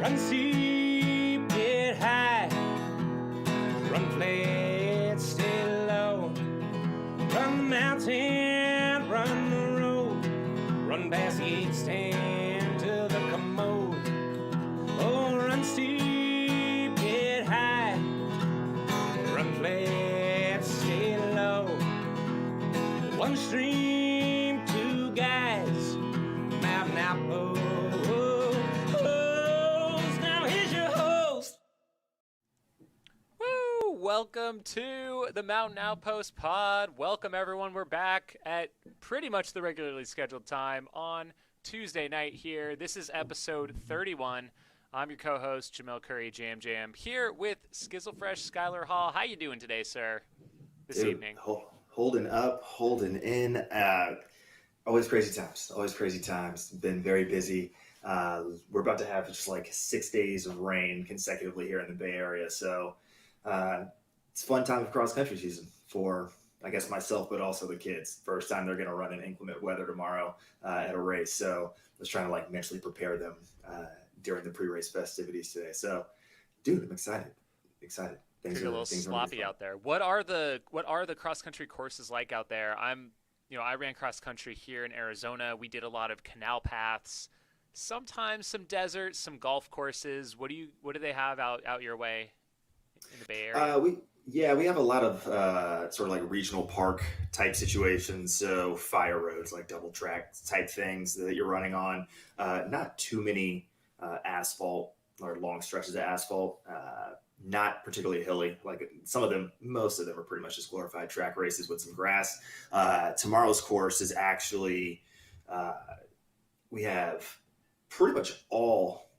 Run steep, get high. Run flat, stay low. Run the mountain, run the road. Run past the 8-stand to the commode. Oh, run steep, get high. Run flat, stay low. One stream, two guys. Mountain Outpost. Now here's your host. Woo! Welcome to the Mountain Outpost pod. Welcome, everyone. We're back at pretty much the regularly scheduled time on Tuesday night here. This is episode 31. I'm your co-host, Jamil Curry, Jam, here with Skizzlefresh Skylar Hall. How you doing today, sir, this evening? Holding up, holding in. Always crazy times. Been very busy. We're about to have just like 6 days of rain consecutively here in the Bay Area. So it's a fun time of cross-country season for, I guess, myself, but also the kids. First time they're going to run in inclement weather tomorrow at a race. So I was trying to like mentally prepare them during the pre-race festivities today. So, dude, I'm excited. Things are a little sloppy out there. What are the cross-country courses like out there? I ran cross-country here in Arizona. We did a lot of canal paths, sometimes some desert, some golf courses. What do they have out your way in the Bay Area? We have a lot of sort of like regional park type situations. So fire roads, like double track type things that you're running on. Not too many asphalt or long stretches of asphalt. Not particularly hilly. Like most of them are pretty much just glorified track races with some grass. Tomorrow's course is actually, we have pretty much all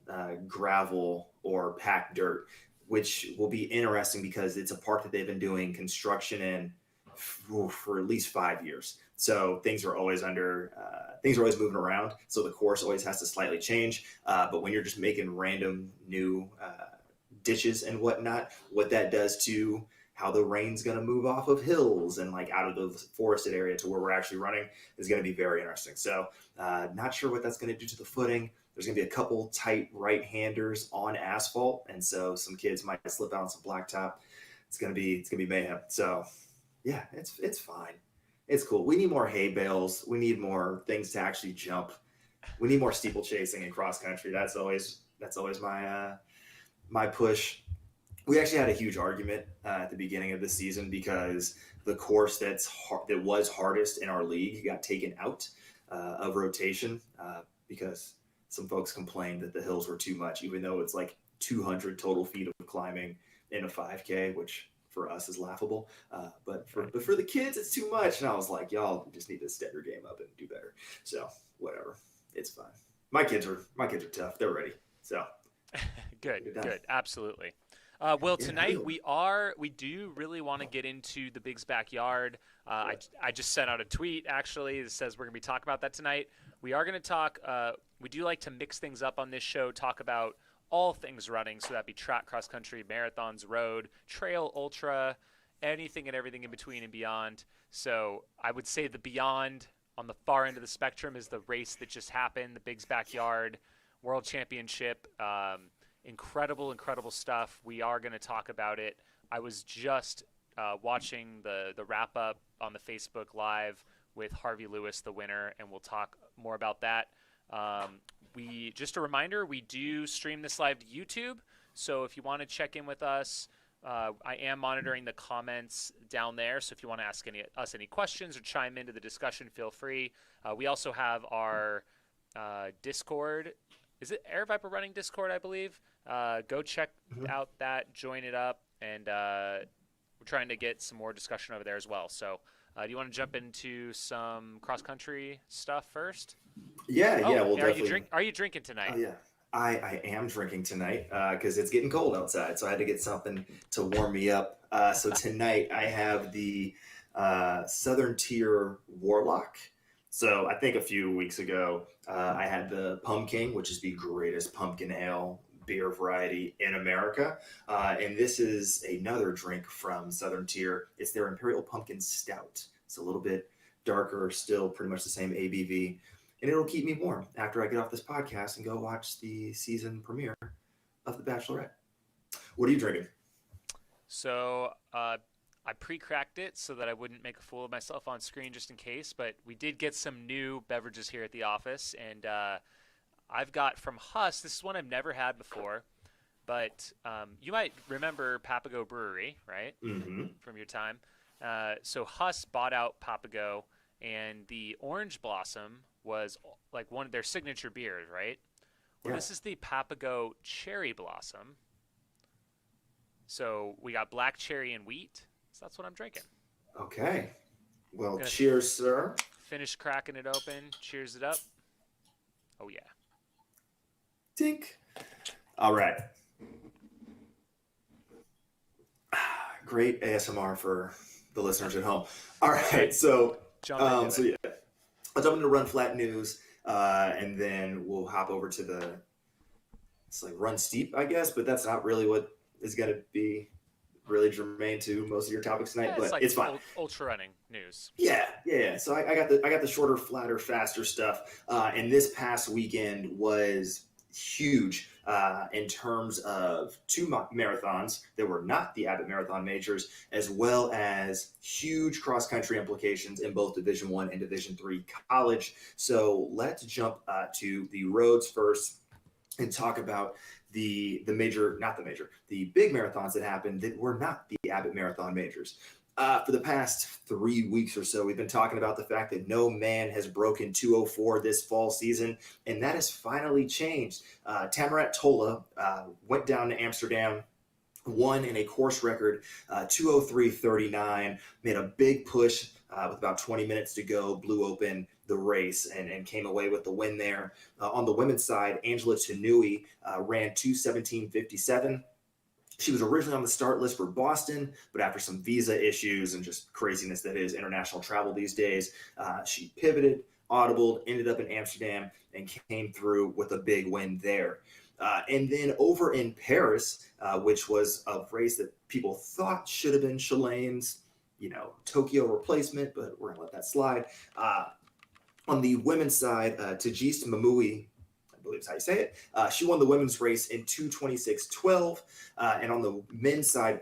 gravel or packed dirt, which will be interesting because it's a park that they've been doing construction in for at least 5 years. So things are always moving around. So the course always has to slightly change. But when you're just making random new ditches and whatnot, what that does to how the rain's going to move off of hills and like out of the forested area to where we're actually running is going to be very interesting. So not sure what that's going to do to the footing. There's going to be a couple tight right-handers on asphalt, and so some kids might slip out on some blacktop. It's going to be mayhem. So yeah, it's fine. It's cool. We need more hay bales. We need more things to actually jump. We need more steeplechasing in cross country. That's always my push. We actually had a huge argument at the beginning of the season because the course that was hardest in our league got taken out of rotation because some folks complained that the hills were too much, even though it's like 200 total feet of climbing in a 5K, which for us is laughable. But for the kids, it's too much. And I was like, y'all just need to step your game up and do better. So whatever, it's fine. My kids are tough. They're ready. So. Good. Absolutely. Well, tonight we do really want to get into the Big's backyard. I just sent out a tweet actually that says we're going to be talking about that tonight. We are going to talk. We do like to mix things up on this show. Talk about all things running, so that'd be track, cross country, marathons, road, trail, ultra, anything and everything in between and beyond. So I would say the beyond on the far end of the spectrum is the race that just happened, the Big's backyard World Championship. Incredible stuff. We are going to talk about it. I was just watching the wrap up on the Facebook Live with Harvey Lewis, the winner, and we'll talk more about that. Just a reminder, we do stream this live to YouTube, so if you want to check in with us, I am monitoring the comments down there, so if you want to ask us any questions or chime into the discussion, feel free. We also have our Discord. Is it Air Viper running Discord, I believe? Go check out that, join it up, and we're trying to get some more discussion over there as well. So do you want to jump into some cross-country stuff first? Yeah, we'll definitely. Are you drinking tonight? Oh, yeah. I am drinking tonight because it's getting cold outside, so I had to get something to warm me up. So tonight I have the Southern Tier Warlock. So I think a few weeks ago I had the Pumpkin, which is the greatest pumpkin ale beer variety in America. And this is another drink from Southern Tier. It's their Imperial Pumpkin Stout. It's a little bit darker, still pretty much the same ABV. And it'll keep me warm after I get off this podcast and go watch the season premiere of The Bachelorette. What are you drinking? So I pre-cracked it so that I wouldn't make a fool of myself on screen just in case. But we did get some new beverages here at the office, and I've got from Huss. This is one I've never had before, but you might remember Papago Brewery, right? Mm-hmm. From your time. So Huss bought out Papago, and the Orange Blossom was like one of their signature beers, right? Well, Yeah. this is the Papago Cherry Blossom. So we got black cherry and wheat. So that's what I'm drinking. Okay. Well, Gonna- cheers, sir. Finish cracking it open. Cheers it up. Oh, yeah. Tink. All right. Great ASMR for the listeners at home. All right, so Jump into it. yeah, I'll jump into Run Flat News, and then we'll hop over to it's like Run Steep, I guess, but that's not really what is going to be really germane to most of your topics tonight. Yeah, but it's like it's fine. Ultra running news. Yeah. So I got the shorter, flatter, faster stuff. And this past weekend was huge in terms of two marathons that were not the Abbott Marathon majors, as well as huge cross country implications in both Division I and Division III college. So let's jump to the roads first and talk about the big marathons that happened that were not the Abbott Marathon majors. For the past 3 weeks or so, we've been talking about the fact that no man has broken 204 this fall season, and that has finally changed. Tamarat Tola went down to Amsterdam, won in a course record 203.39, made a big push with about 20 minutes to go, blew open the race and came away with the win there. On the women's side, Angela Tanui ran 2:17.57. She was originally on the start list for Boston, but after some visa issues and just craziness that is international travel these days, she pivoted, audibled, ended up in Amsterdam, and came through with a big win there. And then over in Paris, which was a race that people thought should have been Shalane's, Tokyo replacement, but we're gonna let that slide. On the women's side, Tajist Mamui, I believe is how you say it. She won the women's race in 2:26.12. And on the men's side,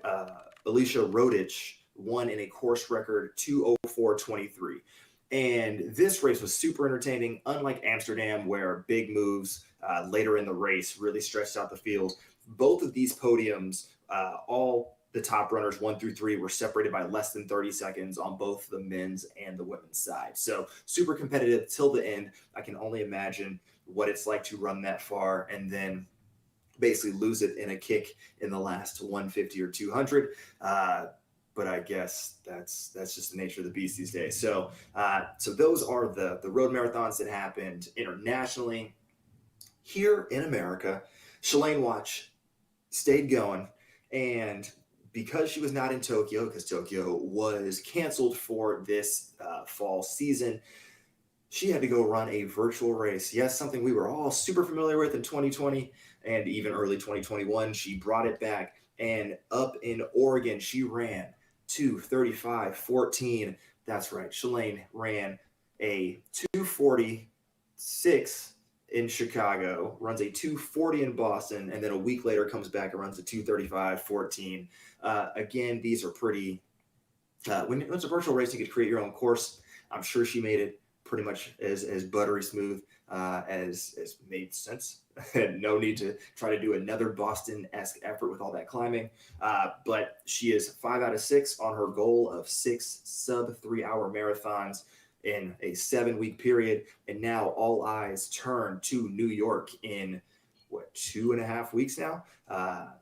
Alicia Rodich won in a course record 2:04.23. And this race was super entertaining, unlike Amsterdam, where big moves later in the race really stretched out the field. Both of these podiums, all the top runners 1 through 3 were separated by less than 30 seconds on both the men's and the women's side. So super competitive till the end. I can only imagine what it's like to run that far and then basically lose it in a kick in the last 150 or 200. But I guess that's just the nature of the beast these days. So those are the road marathons that happened internationally. Here in America, Shalane Watch stayed going, and because she was not in Tokyo, because Tokyo was canceled for this fall season, she had to go run a virtual race. Yes, something we were all super familiar with in 2020 and even early 2021. She brought it back, and up in Oregon, she ran 2:35.14. That's right. Shalane ran a 2:46 in Chicago, runs a 2:40 in Boston, and then a week later comes back and runs a 2:35.14. Again, these are pretty. When it's a virtual race, you could create your own course. I'm sure she made it pretty much as buttery smooth as made sense. No need to try to do another Boston-esque effort with all that climbing. But she is 5 out of 6 on her goal of 6 sub-3-hour marathons in a 7-week period. And now all eyes turn to New York in 2.5 weeks now?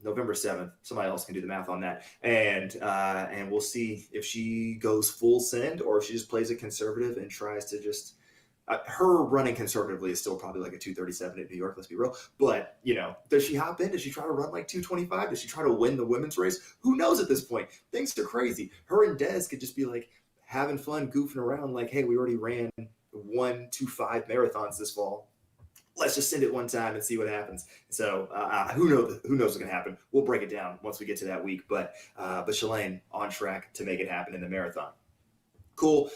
November 7th. Somebody else can do the math on that. And we'll see if she goes full send or if she just plays it conservative and tries to just her running conservatively is still probably like a 2:37 at New York, let's be real. But, does she hop in? Does she try to run like 2:25? Does she try to win the women's race? Who knows at this point? Things are crazy. Her and Des could just be like having fun, goofing around like, hey, we already ran 1:25 marathons this fall. Let's just send it one time and see what happens. So who knows what's going to happen? We'll break it down once we get to that week. But Shalane on track to make it happen in the marathon. Cool.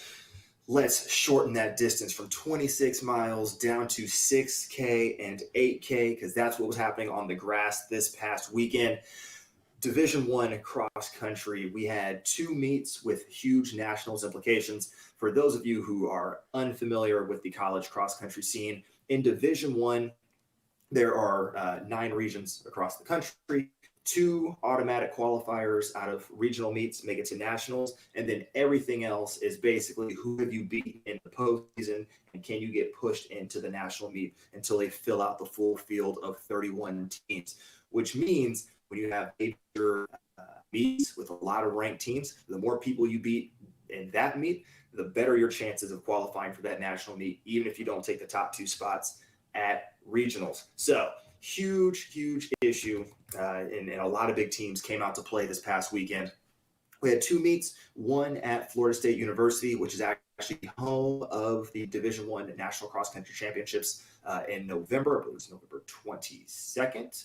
let's shorten that distance from 26 miles down to 6K and 8K, because that's what was happening on the grass this past weekend. Division I cross country, we had 2 meets with huge nationals implications. For those of you who are unfamiliar with the college cross country scene, in Division I, there are 9 regions across the country. 2 automatic qualifiers out of regional meets make it to nationals, and then everything else is basically who have you beat in the postseason and can you get pushed into the national meet until they fill out the full field of 31 teams, which means when you have major meets with a lot of ranked teams, the more people you beat in that meet, the better your chances of qualifying for that national meet, even if you don't take the top 2 spots at regionals. So huge issue, and a lot of big teams came out to play this past weekend. We had 2 meets, one at Florida State University, which is actually home of the Division I National Cross Country Championships in November. I believe it's November 22nd.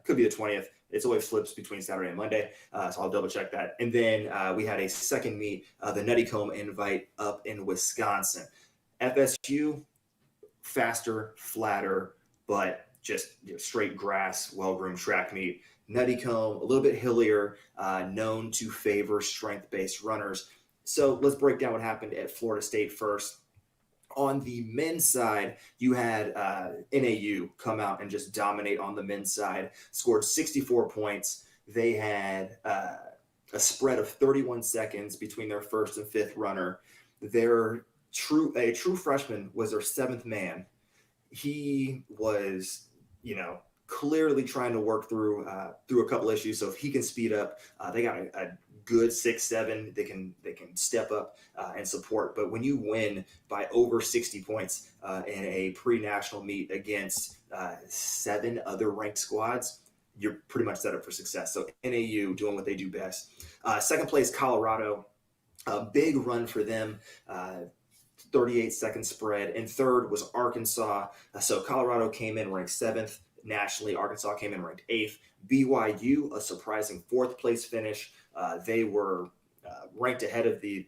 Could be the 20th. It's always flips between Saturday and Monday, so I'll double check that. And then we had a second meet, the Nuttycombe Invite up in Wisconsin. FSU, faster, flatter, but just straight grass, well-groomed track meet. Nuttycombe, a little bit hillier, known to favor strength-based runners. So let's break down what happened at Florida State first. On the men's side, you had NAU come out and just dominate on the men's side, scored 64 points. They had a spread of 31 seconds between their first and fifth runner. A true freshman was their 7th man. He was, clearly trying to work through a couple issues. So if he can speed up, they got a good 6-7. They can step up and support. But when you win by over 60 points in a pre-national meet against 7 other ranked squads, you're pretty much set up for success. So NAU doing what they do best. Second place, Colorado. A big run for them. 38-second spread. And third was Arkansas. So Colorado came in ranked 7th nationally. Arkansas came in ranked 8th. BYU, a surprising 4th place finish. They were ranked ahead of the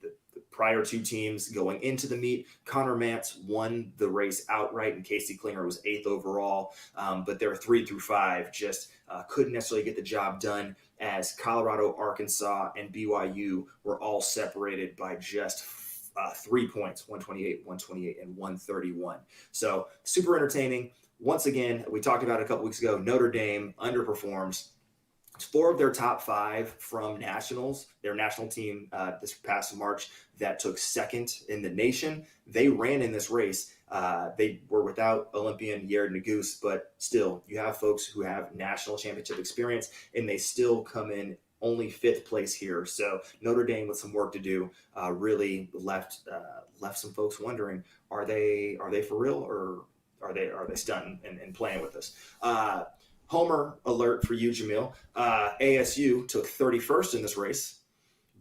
prior 2 teams going into the meet. Connor Mance won the race outright, and Casey Klinger was 8th overall. But their 3 through 5 just couldn't necessarily get the job done, as Colorado, Arkansas, and BYU were all separated by just 3 points, 128, 128, and 131. So super entertaining. Once again, we talked about it a couple weeks ago, Notre Dame underperforms. 4 of their top 5 from nationals, their national team this past March that took 2nd in the nation, they ran in this race. They were without Olympian Yared Naguse, but still, you have folks who have national championship experience, and they still come in only 5th place here. So Notre Dame with some work to do, really left some folks wondering, are they for real, or are they stunting and playing with us? Homer alert for you, Jamil. ASU took 31st in this race,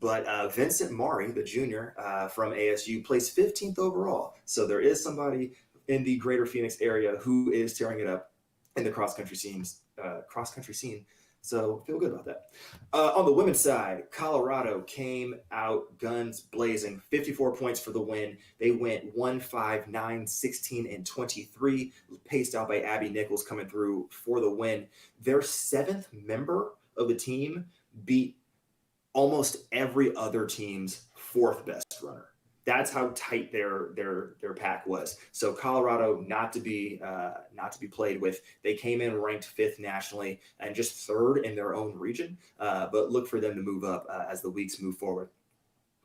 but Vincent Mari, the junior from ASU, placed 15th overall. So there is somebody in the greater Phoenix area who is tearing it up in the cross country scene. So feel good about that. On the women's side, Colorado came out guns blazing, 54 points for the win. They went 1-5-9, 16, and 23, paced out by Abby Nichols coming through for the win. Their 7th member of the team beat almost every other team's 4th best runner. That's how tight their pack was. So Colorado not to be played with. They came in ranked 5th nationally and just 3rd in their own region. But look for them to move up as the weeks move forward.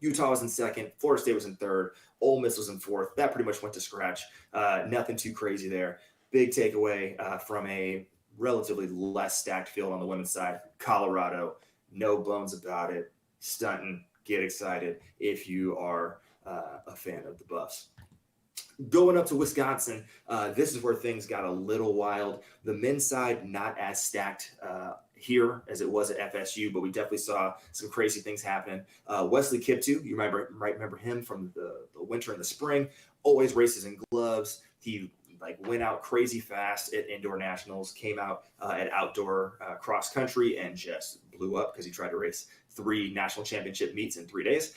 Utah was in 2nd. Florida State was in 3rd. Ole Miss was in 4th. That pretty much went to scratch. Nothing too crazy there. Big takeaway from a relatively less stacked field on the women's side. Colorado, no bones about it. Stunting. Get excited if you are a fan of the Buffs. Going up to Wisconsin, this is where things got a little wild. The men's side not as stacked here as it was at FSU, but we definitely saw some crazy things happening. Wesley Kiptu, you might remember him from the winter and the spring, always races in gloves. He went out crazy fast at indoor nationals, came out at outdoor cross country and just blew up because he tried to race 3 national championship meets in 3 days.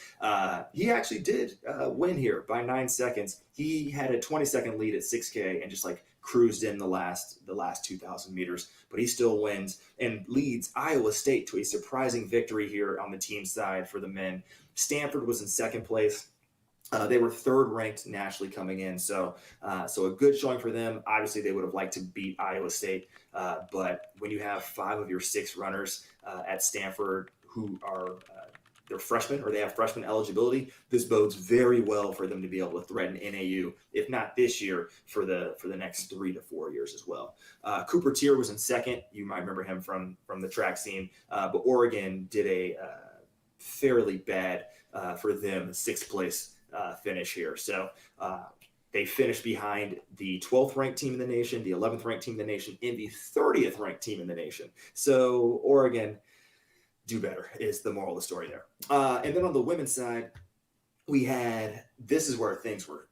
He actually did win here by 9 seconds. He had a 20-second lead at 6K and just like cruised in the last 2,000 meters, but he still wins and leads Iowa State to a surprising victory here on the team side for the men. Stanford was in second place. They were third ranked nationally coming in. So a good showing for them. Obviously, they would have liked to beat Iowa State. But when you have 5 of your 6 runners at Stanford who are they're freshmen or they have freshman eligibility, this bodes very well for them to be able to threaten NAU, if not this year, for the next 3 to 4 years as well. Cooper Tier was in second. You might remember him from the track scene. But Oregon did a fairly bad for them 6th place finish here. So they finished behind the 12th ranked team in the nation, the 11th ranked team in the nation, and the 30th ranked team in the nation. So Oregon, do better is the moral of the story there. And then on the women's side, we had, this is where things were,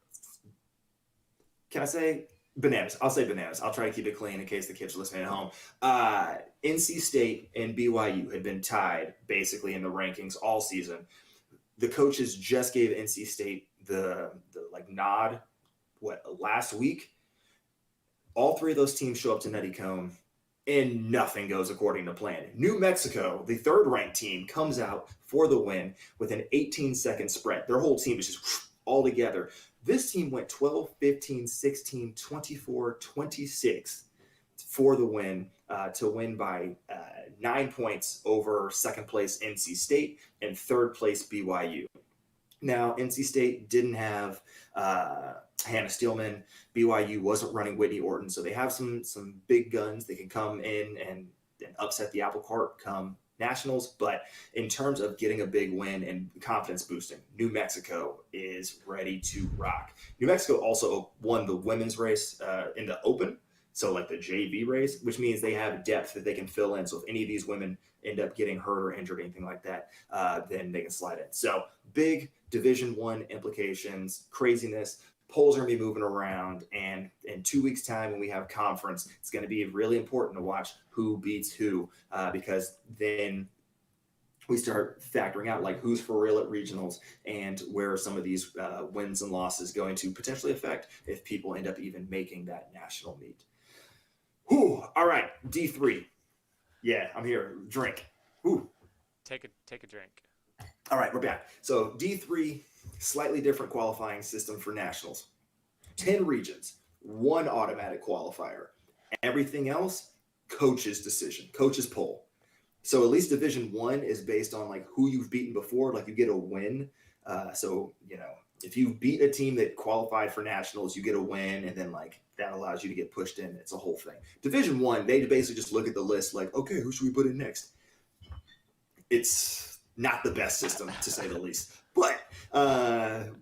can I say bananas? I'll say bananas. I'll try to keep it clean in case the kids are listening at home. NC State and BYU had been tied basically in the rankings all season. The coaches just gave NC State the like nod, last week. All 3 of those teams show up to Nutty Cone and nothing goes according to plan. New Mexico, the 3rd ranked team, comes out for the win with an 18-second spread. Their whole team is just all together. This team went 12, 15, 16, 24, 26 for the win, to win by 9 points over second place NC State and third place BYU. Now, NC State didn't have Hannah Steelman. BYU wasn't running Whitney Orton, so they have some big guns. They can come in and upset the apple cart come nationals. But in terms of getting a big win and confidence boosting, New Mexico is ready to rock. New Mexico also won the women's race in the open. So like the JV race, which means they have depth that they can fill in. So if any of these women end up getting hurt or injured or anything like that, then they can slide in. So big Division I implications, craziness. Polls are going to be moving around. And in 2 weeks' time, when we have conference, it's going to be really important to watch who beats who, because then we start factoring out like who's for real at regionals and where some of these wins and losses going to potentially affect if people end up even making that national meet. Whew. All right, D3. Yeah, I'm here. Drink. Whew. Take a drink. All right, we're back. So D3, slightly different qualifying system for nationals. 10 regions, 1 automatic qualifier. Everything else, coach's decision, coach's poll. So at least Division I is based on like who you've beaten before, like you get a win. So, if you beat a team that qualified for nationals, you get a win, and then like that allows you to get pushed in. It's a whole thing. Division I, they basically just look at the list like, okay, who should we put in next? It's not the best system, to say the least. But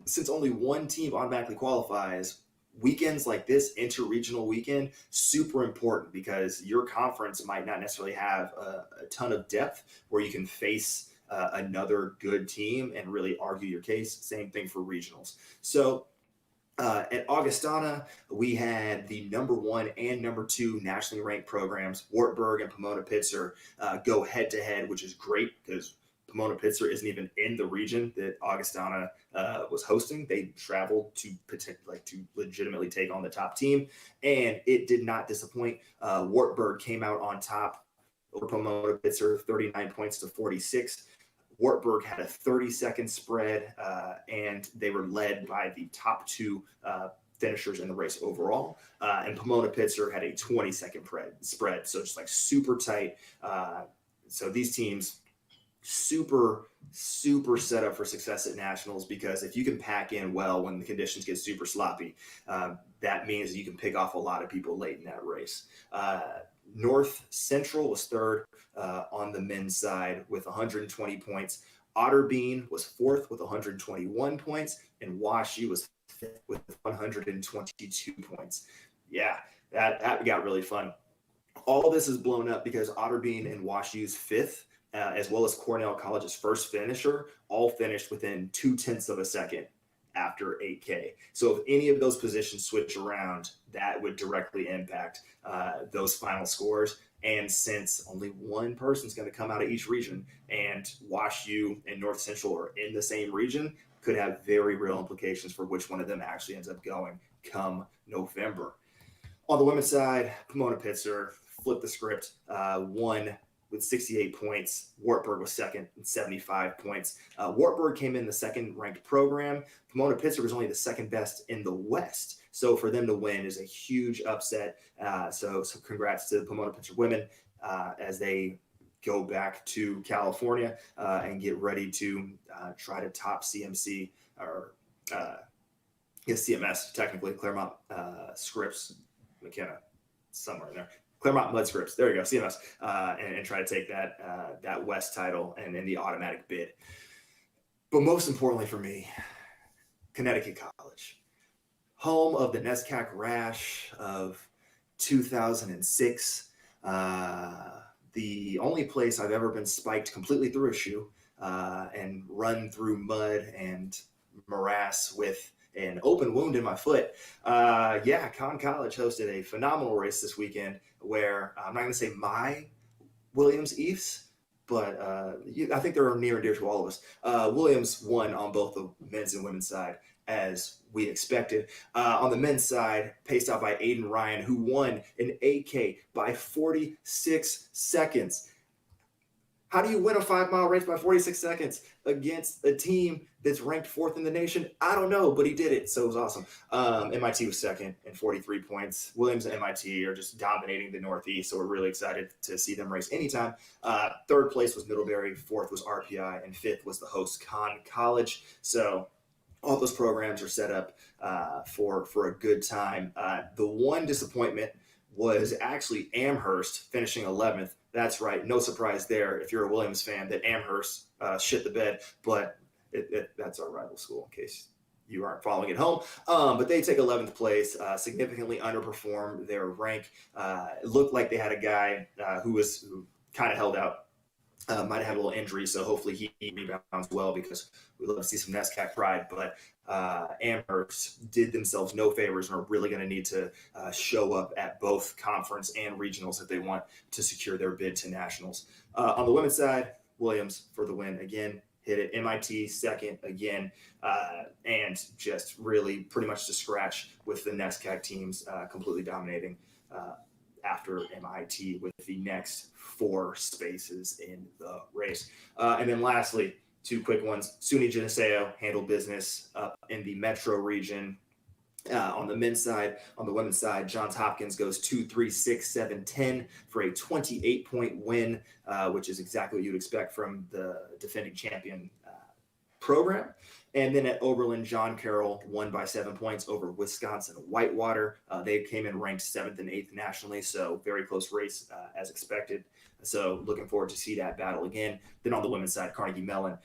since only 1 team automatically qualifies, weekends like this, interregional weekend, super important because your conference might not necessarily have a ton of depth where you can face another good team and really argue your case. Same thing for regionals. So at Augustana, we had the number 1 and number 2 nationally ranked programs, Wartburg and Pomona-Pitzer, go head to head, which is great because Pomona-Pitzer isn't even in the region that Augustana was hosting. They traveled to legitimately take on the top team, and it did not disappoint. Wartburg came out on top over Pomona-Pitzer, 39 points to 46. Wartburg had a 30-second spread, and they were led by the top 2 finishers in the race overall. And Pomona-Pitzer had a 20-second spread, so just like super tight. So these teams super set up for success at nationals, because if you can pack in well when the conditions get super sloppy, that means you can pick off a lot of people late in that race. North Central was third on the men's side with 120 points. Otterbein was fourth with 121 points, and WashU was fifth with 122 points. Yeah, that got really fun. All this is blown up because Otterbein and WashU's fifth, as well as Cornell College's first finisher, all finished within 0.2 of a second after 8K. So if any of those positions switch around, that would directly impact those final scores. And since only one person's going to come out of each region, and Wash U and North Central are in the same region, could have very real implications for which one of them actually ends up going come November. On the women's side, Pomona Pitzer flipped the script, won with 68 points. Wartburg was second with 75 points. Wartburg came in the second-ranked program. Pomona Pitzer was only the second best in the West. So for them to win is a huge upset. So congrats to the Pomona Pitzer women as they go back to California and get ready to try to top CMC or CMS, technically, Claremont Scripps, McKenna, somewhere in there. Claremont Mud Scripps, there you go, CMS, and try to take that West title and in the automatic bid. But most importantly for me, Connecticut College, home of the NESCAC Rash of 2006, the only place I've ever been spiked completely through a shoe and run through mud and morass with an open wound in my foot. Conn College hosted a phenomenal race this weekend where I'm not going to say my Williams Eves, but I think they're near and dear to all of us. Williams won on both the men's and women's side, as we expected. On the men's side, paced out by Aiden Ryan, who won an 8K by 46 seconds. How do you win a 5-mile race by 46 seconds against a team that's ranked fourth in the nation? I don't know, but he did it, so it was awesome. MIT was second and 43 points. Williams and MIT are just dominating the Northeast, so we're really excited to see them race anytime. Third place was Middlebury, fourth was RPI, and fifth was the host Conn College. So all those programs are set up for a good time. The one disappointment was actually Amherst finishing 11th. That's right. No surprise there if you're a Williams fan that Amherst shit the bed, but that's our rival school in case you aren't following at home. But they take 11th place, significantly underperformed their rank. It looked like they had a guy who kind of held out. Might have had a little injury, so hopefully he rebounds well because we love to see some NESCAC pride. But Amherst did themselves no favors and are really going to need to show up at both conference and regionals if they want to secure their bid to nationals. On the women's side, Williams for the win again. Hit it. MIT second again, and just really pretty much to scratch with the NESCAC teams completely dominating after MIT with the next 4 spaces in the race. And then lastly, 2 quick ones. SUNY Geneseo handled business up in the metro region. On the men's side, on the women's side, Johns Hopkins goes 2-3-6-7-10 for a 28-point win, which is exactly what you'd expect from the defending champion program. And then at Oberlin, John Carroll won by 7 points over Wisconsin Whitewater. They came in ranked 7th and 8th nationally, so very close race as expected. So looking forward to see that battle again. Then on the women's side, Carnegie Mellon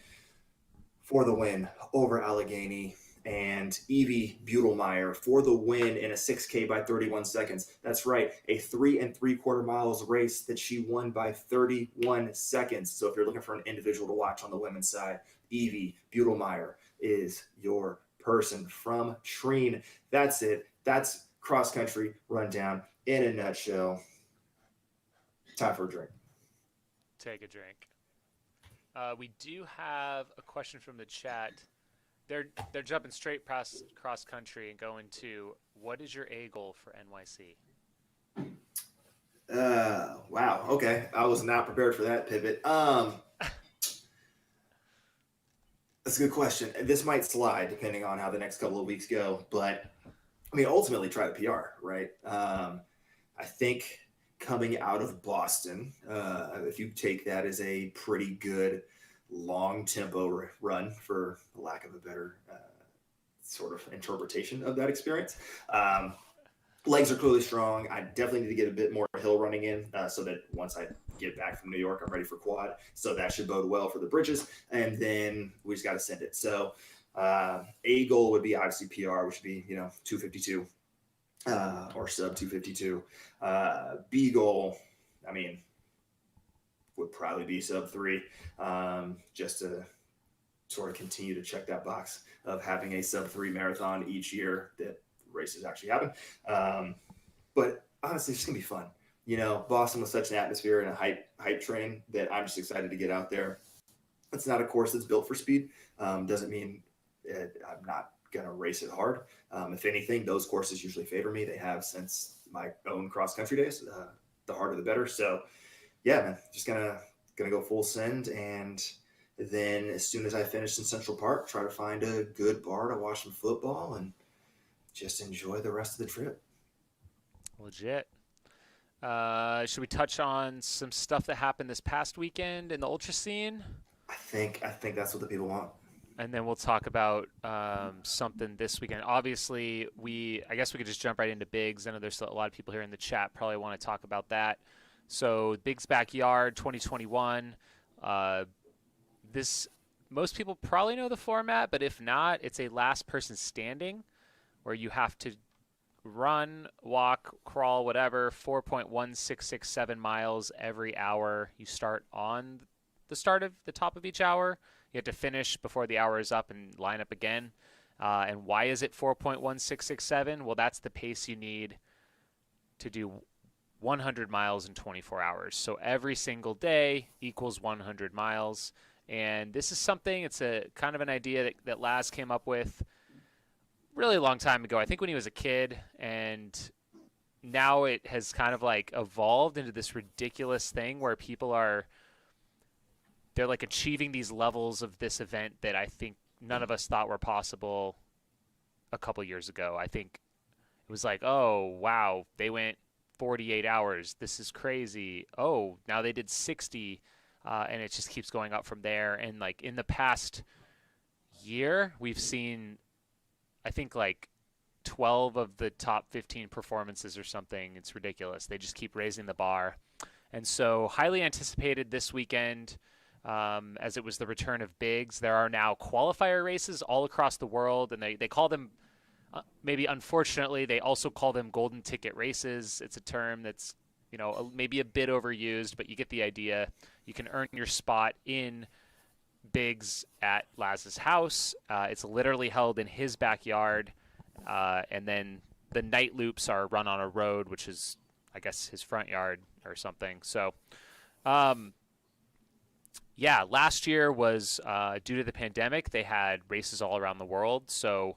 for the win over Allegheny, and Evie Butelmeyer for the win in a 6K by 31 seconds. That's right, a 3 3/4 miles race that she won by 31 seconds. So if you're looking for an individual to watch on the women's side, Evie Butelmeyer is your person from Treen. That's it. That's cross-country rundown in a nutshell. Time for a drink. Take a drink. We do have a question from the chat. They're jumping straight past cross country and going to, what is your A goal for NYC? Wow. Okay. I was not prepared for that pivot. That's a good question. This might slide depending on how the next couple of weeks go, but I mean, ultimately try the PR, right? I think coming out of Boston, if you take that as a pretty good long tempo run, for lack of a better sort of interpretation of that experience. Legs are clearly strong. I definitely need to get a bit more hill running in so that once I get back from New York, I'm ready for quad. So that should bode well for the bridges. And then we just got to send it. So A goal would be obviously PR, which would be, 252 or sub 252. B goal, I mean, would probably be sub 3, just to sort of continue to check that box of having a sub 3 marathon each year that races actually happen. But honestly, it's just gonna be fun. Boston was such an atmosphere and a hype train that I'm just excited to get out there. It's not a course that's built for speed. Doesn't mean I'm not going to race it hard. If anything, those courses usually favor me. They have since my own cross country days. The harder the better. So yeah, man, just gonna go full send, and then as soon as I finish in Central Park, try to find a good bar to watch some football and just enjoy the rest of the trip. Legit. Should we touch on some stuff that happened this past weekend in the ultra scene? I think that's what the people want. And then we'll talk about something this weekend. Obviously, I guess we could just jump right into Biggs. I know there's a lot of people here in the chat probably want to talk about that. So Biggs Backyard 2021. Most people probably know the format, but if not, it's a last person standing where you have to run, walk, crawl, whatever, 4.1667 miles every hour. You start on the top of each hour. You have to finish before the hour is up and line up again. And why is it 4.1667? Well, that's the pace you need to do 100 miles in 24 hours. So every single day equals 100 miles. And this is something, it's a kind of an idea that Laz came up with really a long time ago. I think when he was a kid, and now it has kind of like evolved into this ridiculous thing where they're like achieving these levels of this event that I think none of us thought were possible a couple years ago. I think it was like, oh, wow, they went 48 hours. This is crazy. Oh, now they did 60, and it just keeps going up from there. And like in the past year, we've seen, I think, like 12 of the top 15 performances or something. It's ridiculous. They just keep raising the bar. And so highly anticipated this weekend, as it was the return of Biggs. There are now qualifier races all across the world, and they call them, maybe unfortunately, they also call them golden ticket races. It's a term that's, maybe a bit overused, but you get the idea. You can earn your spot in Biggs at Laz's house. It's literally held in his backyard, and then the night loops are run on a road, which is, I guess, his front yard or something. So, yeah, last year was due to the pandemic. They had races all around the world. So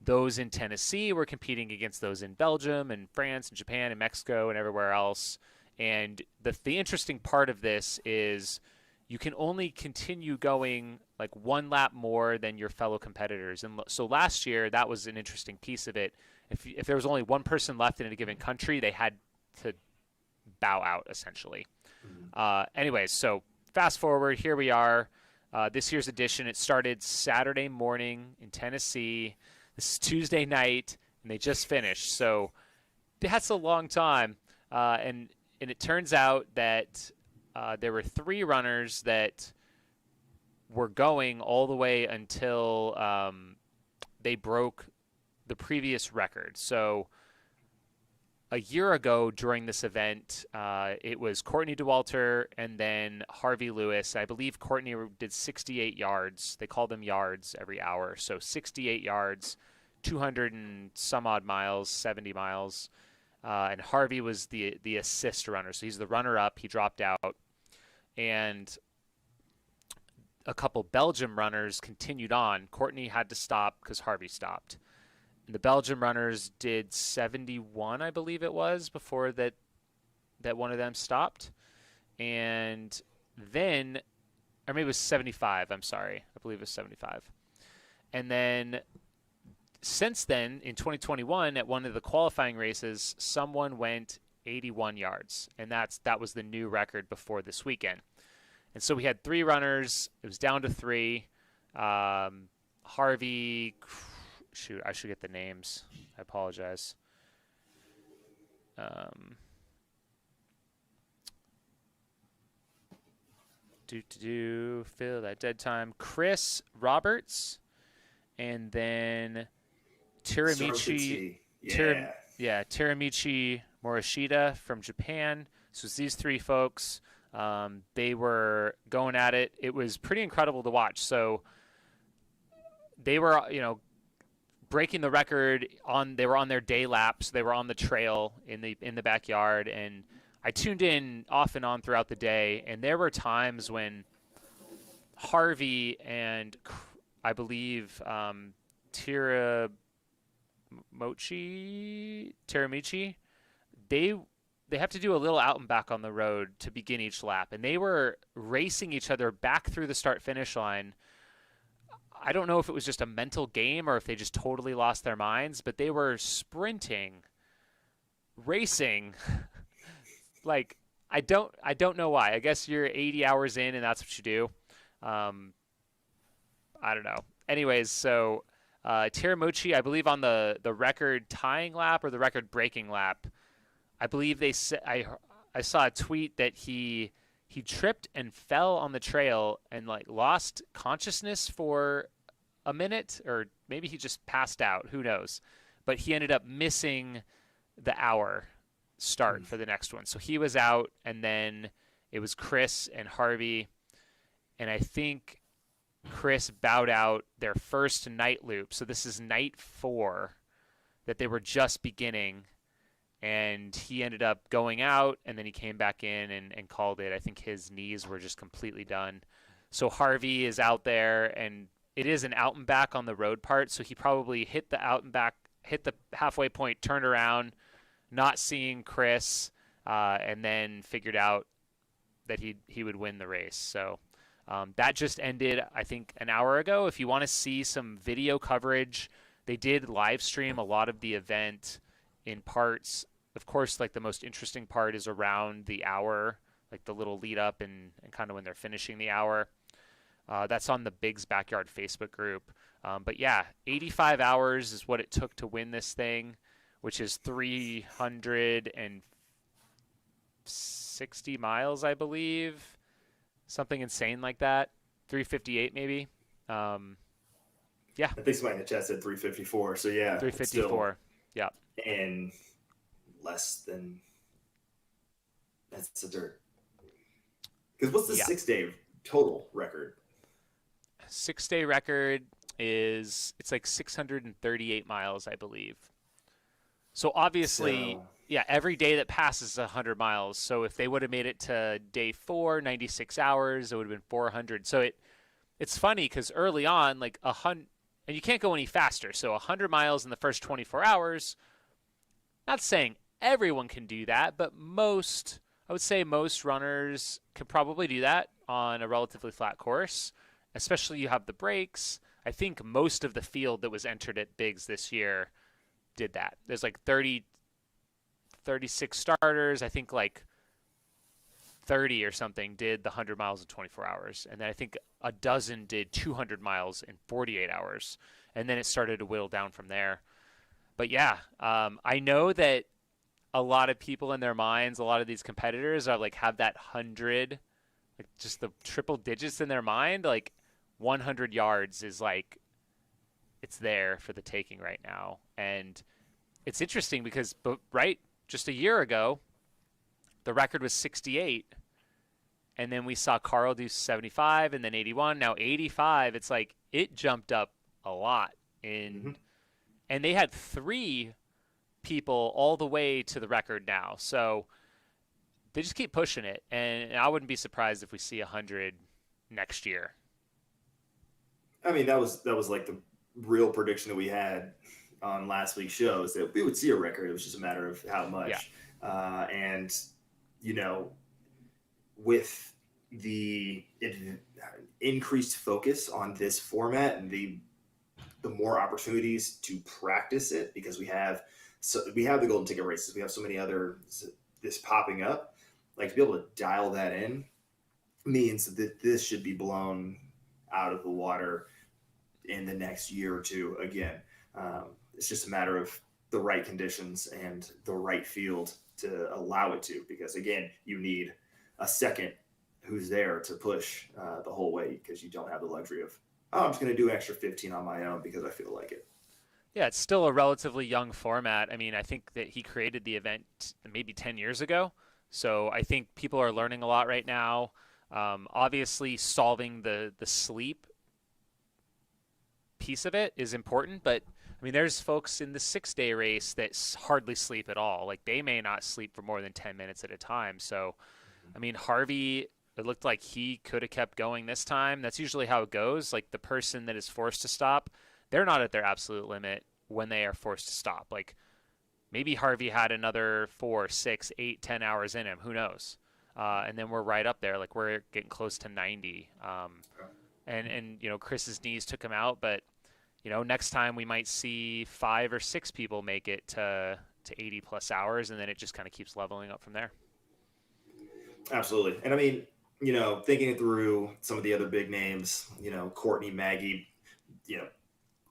those in Tennessee were competing against those in Belgium and France and Japan and Mexico and everywhere else. And the interesting part of this is you can only continue going like one lap more than your fellow competitors. And so last year, that was an interesting piece of it. If there was only one person left in a given country, they had to bow out, essentially. Anyways, so fast forward, here we are. This year's edition, it started Saturday morning in Tennessee. This is Tuesday night, and they just finished. So that's a long time. And it turns out that there were 3 runners that were going all the way until they broke the previous record. So a year ago during this event, it was Courtney Dauwalter and then Harvey Lewis. I believe Courtney did 68 yards. They call them yards every hour. So 68 yards, 200 and some odd miles, 70 miles. And Harvey was the assist runner. So he's the runner-up. He dropped out. And a couple Belgium runners continued on. Courtney had to stop because Harvey stopped. And the Belgium runners did 71, I believe it was, before that one of them stopped. And then, or maybe it was 75, I'm sorry. I believe it was 75. And then since then, in 2021, at one of the qualifying races, someone went 81 yards. And that was the new record before this weekend. And so we had 3 runners. It was down to 3. Harvey... Shoot, I should get the names. I apologize. Fill that dead time. Chris Roberts, and then Teramichi. Teramichi Morishita from Japan. So it's these 3 folks. They were going at it. It was pretty incredible to watch. So they were, breaking the record they were on their day laps. They were on the trail in the backyard, and I tuned in off and on throughout the day, and there were times when Harvey and I believe Tiramichi, they have to do a little out and back on the road to begin each lap, and they were racing each other back through the start finish line. I don't know if it was just a mental game or if they just totally lost their minds, but they were sprinting, racing. Like, I don't know why. I guess you're 80 hours in and that's what you do. I don't know. Anyways, so Tiramochi, I believe on the record tying lap or the record breaking lap, I believe they said, I saw a tweet that he tripped and fell on the trail and like lost consciousness for a minute, or maybe he just passed out, who knows, but he ended up missing the hour start for the next one. So he was out, and then it was Chris and Harvey, and I think Chris bowed out their first night loop. So this is night 4 that they were just beginning, and he ended up going out, and then he came back in and called it. I think his knees were just completely done. So Harvey is out there, and it is an out and back on the road part, so he probably hit the out and back, hit the halfway point, turned around, not seeing Chris, and then figured out that he would win the race. So that just ended, I think, an hour ago. If you want to see some video coverage, they did live stream a lot of the event in parts. Of course, like the most interesting part is around the hour, like the little lead up and kind of when they're finishing the hour. That's on the Big's Backyard Facebook group. But yeah, 85 hours is what it took to win this thing, which is 360 miles, I believe. Something insane like that. 358 maybe. Yeah. I think somebody in the chat said 354. So yeah. 354. Yeah. And less than that's the dirt. Because what's the 6-day total record? 6-day record is, it's like 638 miles, I believe. So obviously, every day that passes is 100 miles. So if they would have made it to day 4, 96 hours, it would have been 400. So it's funny because early on, like 100, and you can't go any faster. So 100 miles in the first 24 hours, not saying everyone can do that, but I would say most runners could probably do that on a relatively flat course, especially you have the breaks. I think most of the field that was entered at Bigs this year did that. There's like 36 starters. I think like 30 or something did the 100 miles in 24 hours. And then I think a dozen did 200 miles in 48 hours. And then it started to whittle down from there. But yeah, I know that a lot of people in their minds, a lot of these competitors are like have that 100, like just the triple digits in their mind. Like 100 yards is like, it's there for the taking right now. And it's interesting because, just a year ago, the record was 68. And then we saw Carl do 75 and then 81. Now 85, it's like it jumped up a lot. And they had 3 people all the way to the record now. So they just keep pushing it. And I wouldn't be surprised if we see 100 next year. I mean, that was like the real prediction that we had on last week's show, is that we would see a record. It was just a matter of how much. Yeah. And, with the increased focus on this format and the more opportunities to practice it, because we have the golden ticket races, we have so many other this popping up, like to be able to dial that in means that this should be blown out of the water in the next year or two again. It's just a matter of the right conditions and the right field to allow it to, because again, you need a second who's there to push the whole way, because you don't have the luxury of, I'm just going to do an extra 15 on my own because I feel like it. Yeah, it's still a relatively young format. I mean, I think that he created the event maybe 10 years ago. So I think people are learning a lot right now. Obviously, solving the sleep piece of it is important, but I mean, there's folks in the 6-day race that hardly sleep at all. Like they may not sleep for more than 10 minutes at a time. So, I mean, Harvey, it looked like he could have kept going this time. That's usually how it goes. Like the person that is forced to stop, they're not at their absolute limit when they are forced to stop. Like maybe Harvey had another 4, 6, 8, 10 hours in him. Who knows? And then we're right up there. Like we're getting close to 90. And you know, Chris's knees took him out, but you know, next time we might see 5 or 6 people make it to 80 plus hours, and then it just kind of keeps leveling up from there. Absolutely. And I mean, you know, thinking it through, some of the other big names, you know, Courtney, Maggie, you know,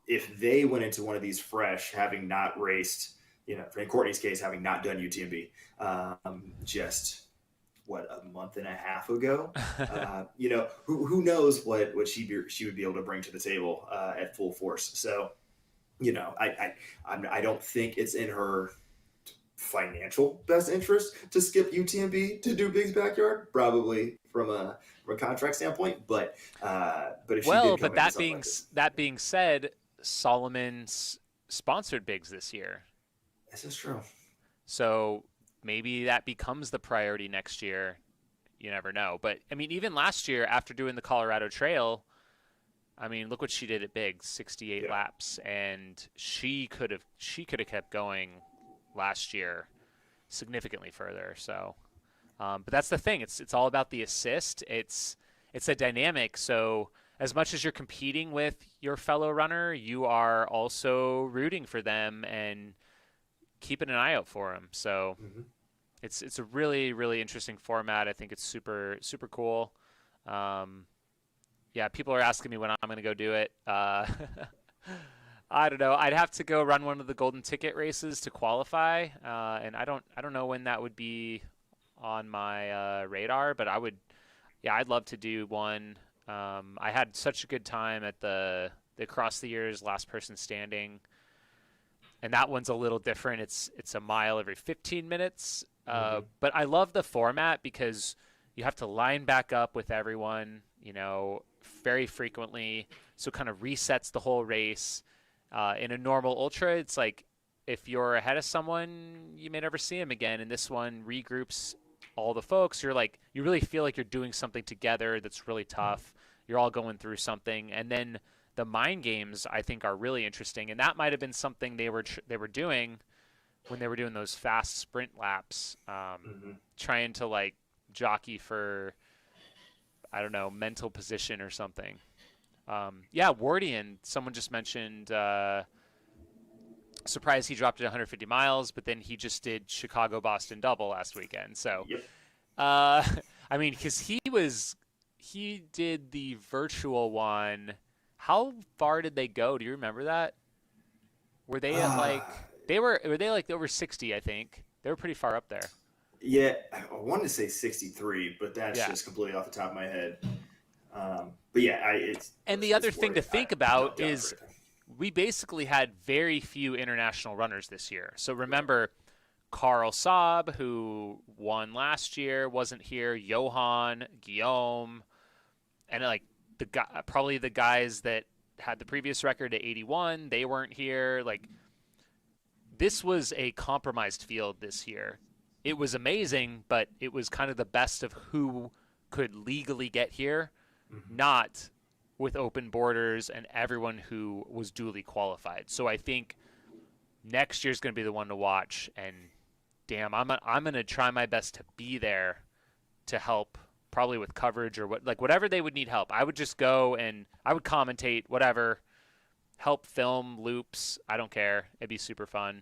if they went into one of these fresh, having not raced, you know, in Courtney's case, having not done UTMB, just what, a month and a half ago, you know, who knows what she would be able to bring to the table at full force. So, you know, I don't think it's in her financial best interest to skip UTMB to do Big's Backyard, probably from a contract standpoint. But if she did come that being said, Solomon's sponsored Bigs this year. This is true. So maybe that becomes the priority next year. You never know. But I mean, even last year after doing the Colorado Trail, I mean, look what she did at Big, 68 laps, and she could have kept going last year significantly further. So, but that's the thing. It's all about the assist. It's a dynamic. So as much as you're competing with your fellow runner, you are also rooting for them and keeping an eye out for them. So it's a really, really interesting format. I think it's super, super cool. Yeah, people are asking me when I'm going to go do it. I don't know. I'd have to go run one of the golden ticket races to qualify, and I don't know when that would be on my radar. But I'd love to do one. I had such a good time at the Across the Years Last Person Standing, and that one's a little different. It's a mile every 15 minutes, but I love the format because you have to line back up with everyone, you know, very frequently, so it kind of resets the whole race. In a normal ultra, it's like if you're ahead of someone, you may never see him again. And this one regroups all the folks. You really feel like you're doing something together that's really tough. You're all going through something. And then the mind games, I think, are really interesting. And that might have been something they were doing when they were doing those fast sprint laps, trying to like jockey for, I don't know, mental position or something. Wardian, someone just mentioned, surprised he dropped it 150 miles, but then he just did Chicago-Boston double last weekend. So, I mean, because he did the virtual one. How far did they go? Do you remember that? Were they at like, were they like over 60, I think? They were pretty far up there. Yeah, I wanted to say 63, but that's just completely off the top of my head. But yeah, the other thing to think about is we basically had very few international runners this year. So remember, Carl Saab, who won last year, wasn't here. Johan, Guillaume, and like probably the guys that had the previous record at 81, they weren't here. Like this was a compromised field this year. It was amazing, but it was kind of the best of who could legally get here. Not with open borders and everyone who was duly qualified. So I think next year's going to be the one to watch. And damn, I'm going to try my best to be there to help, probably with coverage or whatever they would need help. I would just go and I would commentate, whatever, help film loops. I don't care. It'd be super fun.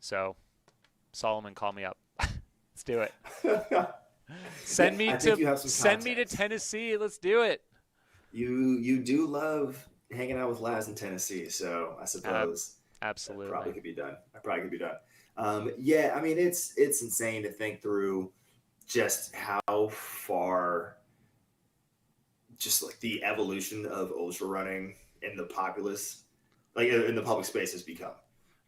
So Solomon, call me up. Let's do it. Send me to Tennessee. Let's do it. You do love hanging out with Laz in Tennessee, so I suppose absolutely probably could be done. Yeah, I mean it's insane to think through just how far, just like the evolution of ultra running in the populace, like in the public space, has become,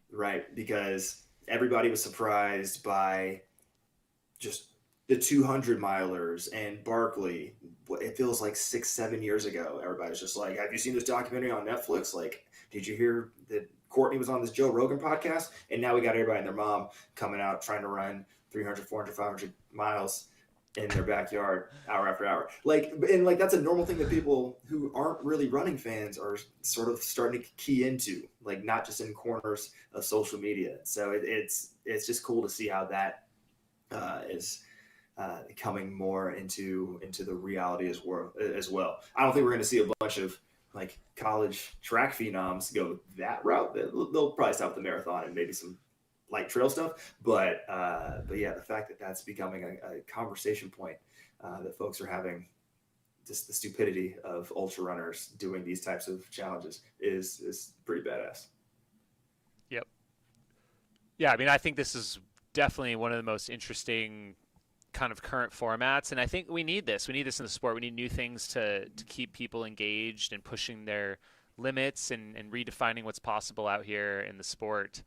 right? Because everybody was surprised by just the 200 milers and Barkley. It feels like 6-7 years ago. Everybody's just like, have you seen this documentary on Netflix? Like, did you hear that Courtney was on this Joe Rogan podcast? And now we got everybody and their mom coming out trying to run 300, 400, 500 miles in their backyard hour after hour. Like, and like, that's a normal thing that people who aren't really running fans are sort of starting to key into, like not just in corners of social media. So it's just cool to see how that is coming more into the reality as well. I don't think we're going to see a bunch of like college track phenoms go that route. They'll probably stop the marathon and maybe some light trail stuff. But yeah, the fact that that's becoming a conversation point that folks are having, just the stupidity of ultra runners doing these types of challenges is pretty badass. Yep. Yeah, I mean, I think this is definitely one of the most interesting kind of current formats, and I think we need this. We need this in the sport. We need new things to keep people engaged and pushing their limits and redefining what's possible out here in the sport.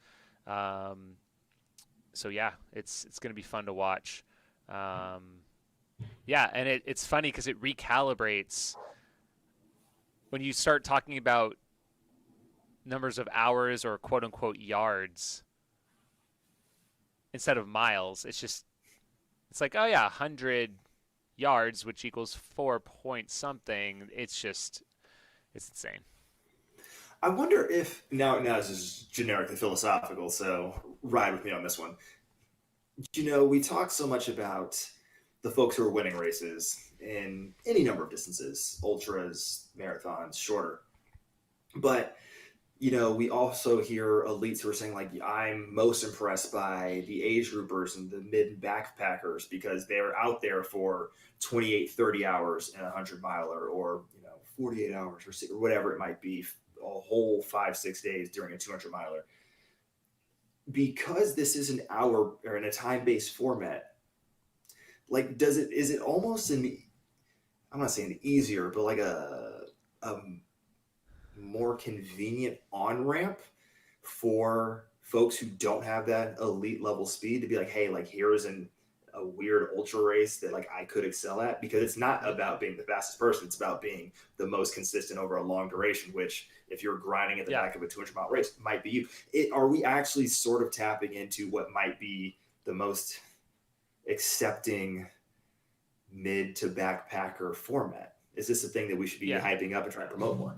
So yeah, it's going to be fun to watch. Yeah, and it's funny because it recalibrates when you start talking about numbers of hours or quote unquote yards instead of miles. It's like, oh yeah, 100 yards, which equals 4 point something. It's insane. I wonder if now this is generically philosophical, so ride with me on this one. We talk so much about the folks who are winning races in any number of distances, ultras, marathons, shorter. But we also hear elites who are saying, like, I'm most impressed by the age groupers and the mid backpackers because they're out there for 28, 30 hours in a 100 miler or, 48 hours or whatever it might be, a whole 5-6 days during a 200 miler. Because this is an hour or in a time-based format, like, is it almost I'm not saying easier, but like a more convenient on-ramp for folks who don't have that elite level speed to be like, hey, like, here's a weird ultra race that like I could excel at, because it's not about being the fastest person. It's about being the most consistent over a long duration, which if you're grinding at the back of a 200-mile race might be you. Are we actually sort of tapping into what might be the most accepting mid to backpacker format? Is this a thing that we should be hyping up and trying to promote more?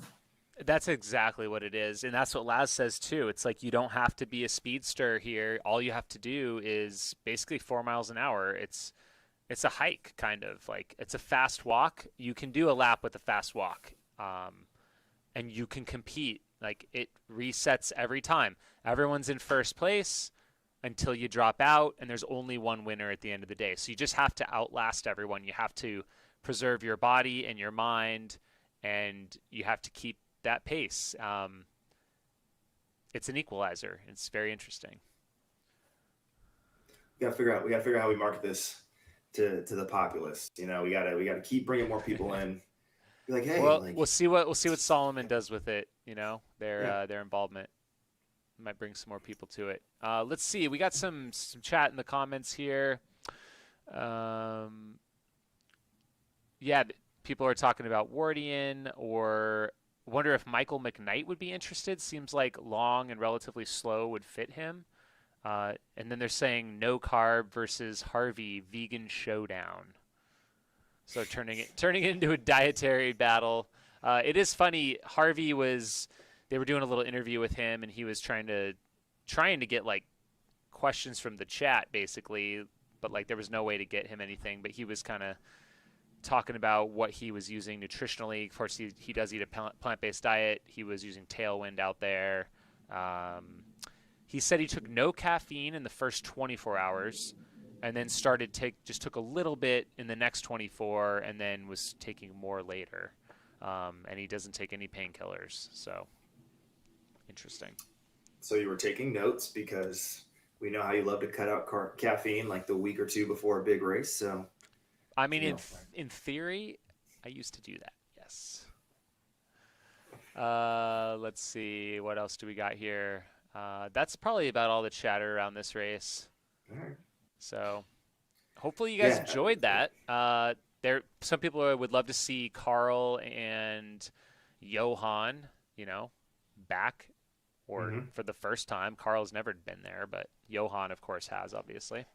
That's exactly what it is. And that's what Laz says too. It's like, you don't have to be a speedster here. All you have to do is basically 4 miles an hour. It's a hike, kind of like, it's a fast walk. You can do a lap with a fast walk. And you can compete. Like, it resets every time. Everyone's in first place until you drop out, and there's only one winner at the end of the day. So you just have to outlast everyone. You have to preserve your body and your mind, and you have to keep that pace. It's an equalizer. It's very interesting. We gotta figure out how we market this to the populace. We gotta keep bringing more people in. Be like, hey, well, we'll see what Solomon does with it. Their involvement might bring some more people to it. Let's see. We got some chat in the comments here. People are talking about Wardian, or wonder if Michael McKnight would be interested. Seems like long and relatively slow would fit him. And then they're saying no carb versus Harvey vegan showdown. So turning it into a dietary battle. It is funny. Harvey they were doing a little interview with him, and he was trying to get like questions from the chat basically, but like there was no way to get him anything. But he was kind of talking about what he was using nutritionally. Of course, he does eat a plant-based diet. He was using Tailwind out there. He said he took no caffeine in the first 24 hours, and then just took a little bit in the next 24, and then was taking more later. And he doesn't take any painkillers. So interesting. So you were taking notes because we know how you love to cut out caffeine like the week or two before a big race. So, I mean, in theory, I used to do that. Yes. Let's see. What else do we got here? That's probably about all the chatter around this race. All right. So hopefully you guys Yeah. enjoyed that. Some people would love to see Carl and Johan, back or Mhm. for the first time. Carl's never been there, but Johan, of course, has, obviously.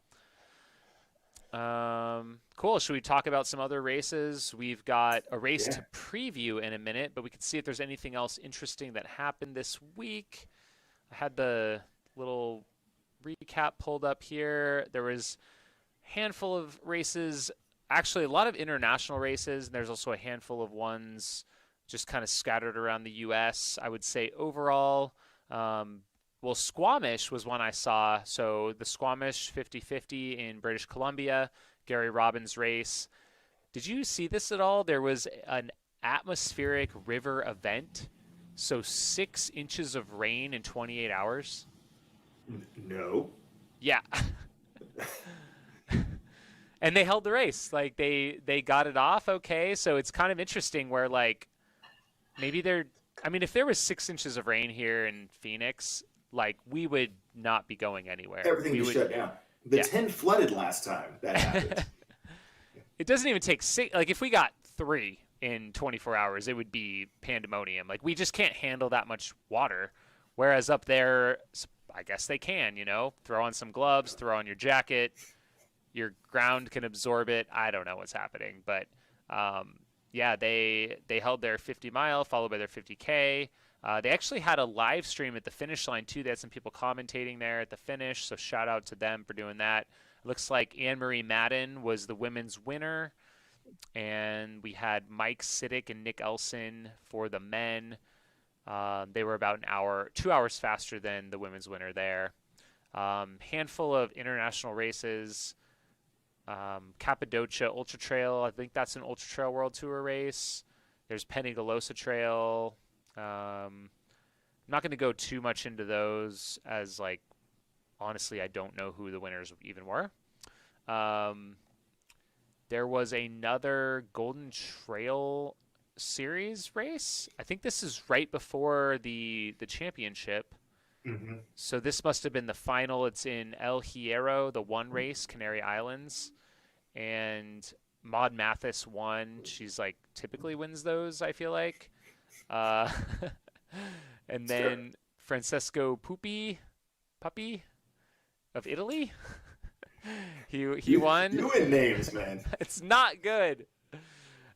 Cool. Should we talk about some other races? We've got a race Yeah. to preview in a minute, but we can see if there's anything else interesting that happened this week. I had the little recap pulled up here. There was a handful of races, actually a lot of international races, and there's also a handful of ones just kind of scattered around the U.S. I would say overall, well, Squamish was one I saw. So the Squamish 50-50 in British Columbia, Gary Robbins race. Did you see this at all? There was an atmospheric river event. So 6 inches of rain in 28 hours. No. Yeah. And they held the race. Like they got it off okay. So it's kind of interesting where like maybe if there was 6 inches of rain here in Phoenix, like we would not be going anywhere. Everything We was would, shut down. The yeah. 10 flooded last time that happened. It doesn't even take 6. Like if we got 3 in 24 hours, it would be pandemonium. Like we just can't handle that much water. Whereas up there, I guess they can, throw on some gloves, throw on your jacket, your ground can absorb it. I don't know what's happening, but yeah, they held their 50-mile followed by their 50K. They actually had a live stream at the finish line too. They had some people commentating there at the finish, so shout out to them for doing that. It looks like Anne-Marie Madden was the women's winner, and we had Mike Siddick and Nick Elson for the men. They were about 2 hours faster than the women's winner there. Handful of international races. Cappadocia Ultra Trail, I think that's an Ultra Trail World Tour race. There's Penigolosa Trail. I'm not going to go too much into those as, like, honestly, I don't know who the winners even were. There was another Golden Trail Series race. I think this is right before the championship. Mm-hmm. So this must have been the final. It's in El Hierro, the one race, Canary Islands. And Maud Mathis won. She's like typically wins those, I feel like. And then Francesco Pupi of Italy. he won. You win names, man. It's not good.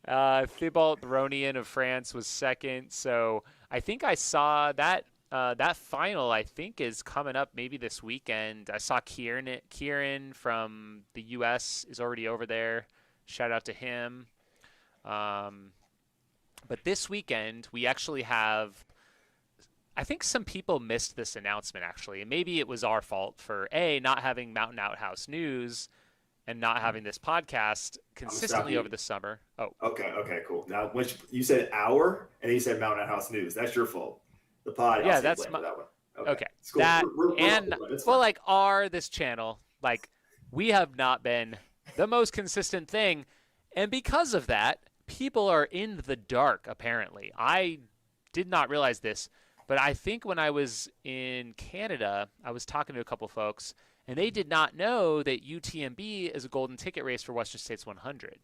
Thibault Thronian of France was second. So I think I saw that that final, I think, is coming up maybe this weekend. I saw Kieran from the U.S. is already over there. Shout out to him. But this weekend, we actually have, I think some people missed this announcement, actually. And maybe it was our fault for, not having Mountain Outhouse News and not having this podcast consistently over the summer. Oh. Okay, cool. Now, which you said hour, and you said Mountain House News. That's your fault. The pod. Yeah, that's my. That one. Okay. Cool. That we're and cool, well, like this channel, like we have not been the most consistent thing, and because of that, people are in the dark. Apparently, I did not realize this, but I think when I was in Canada, I was talking to a couple folks, and they did not know that UTMB is a golden ticket race for Western States 100.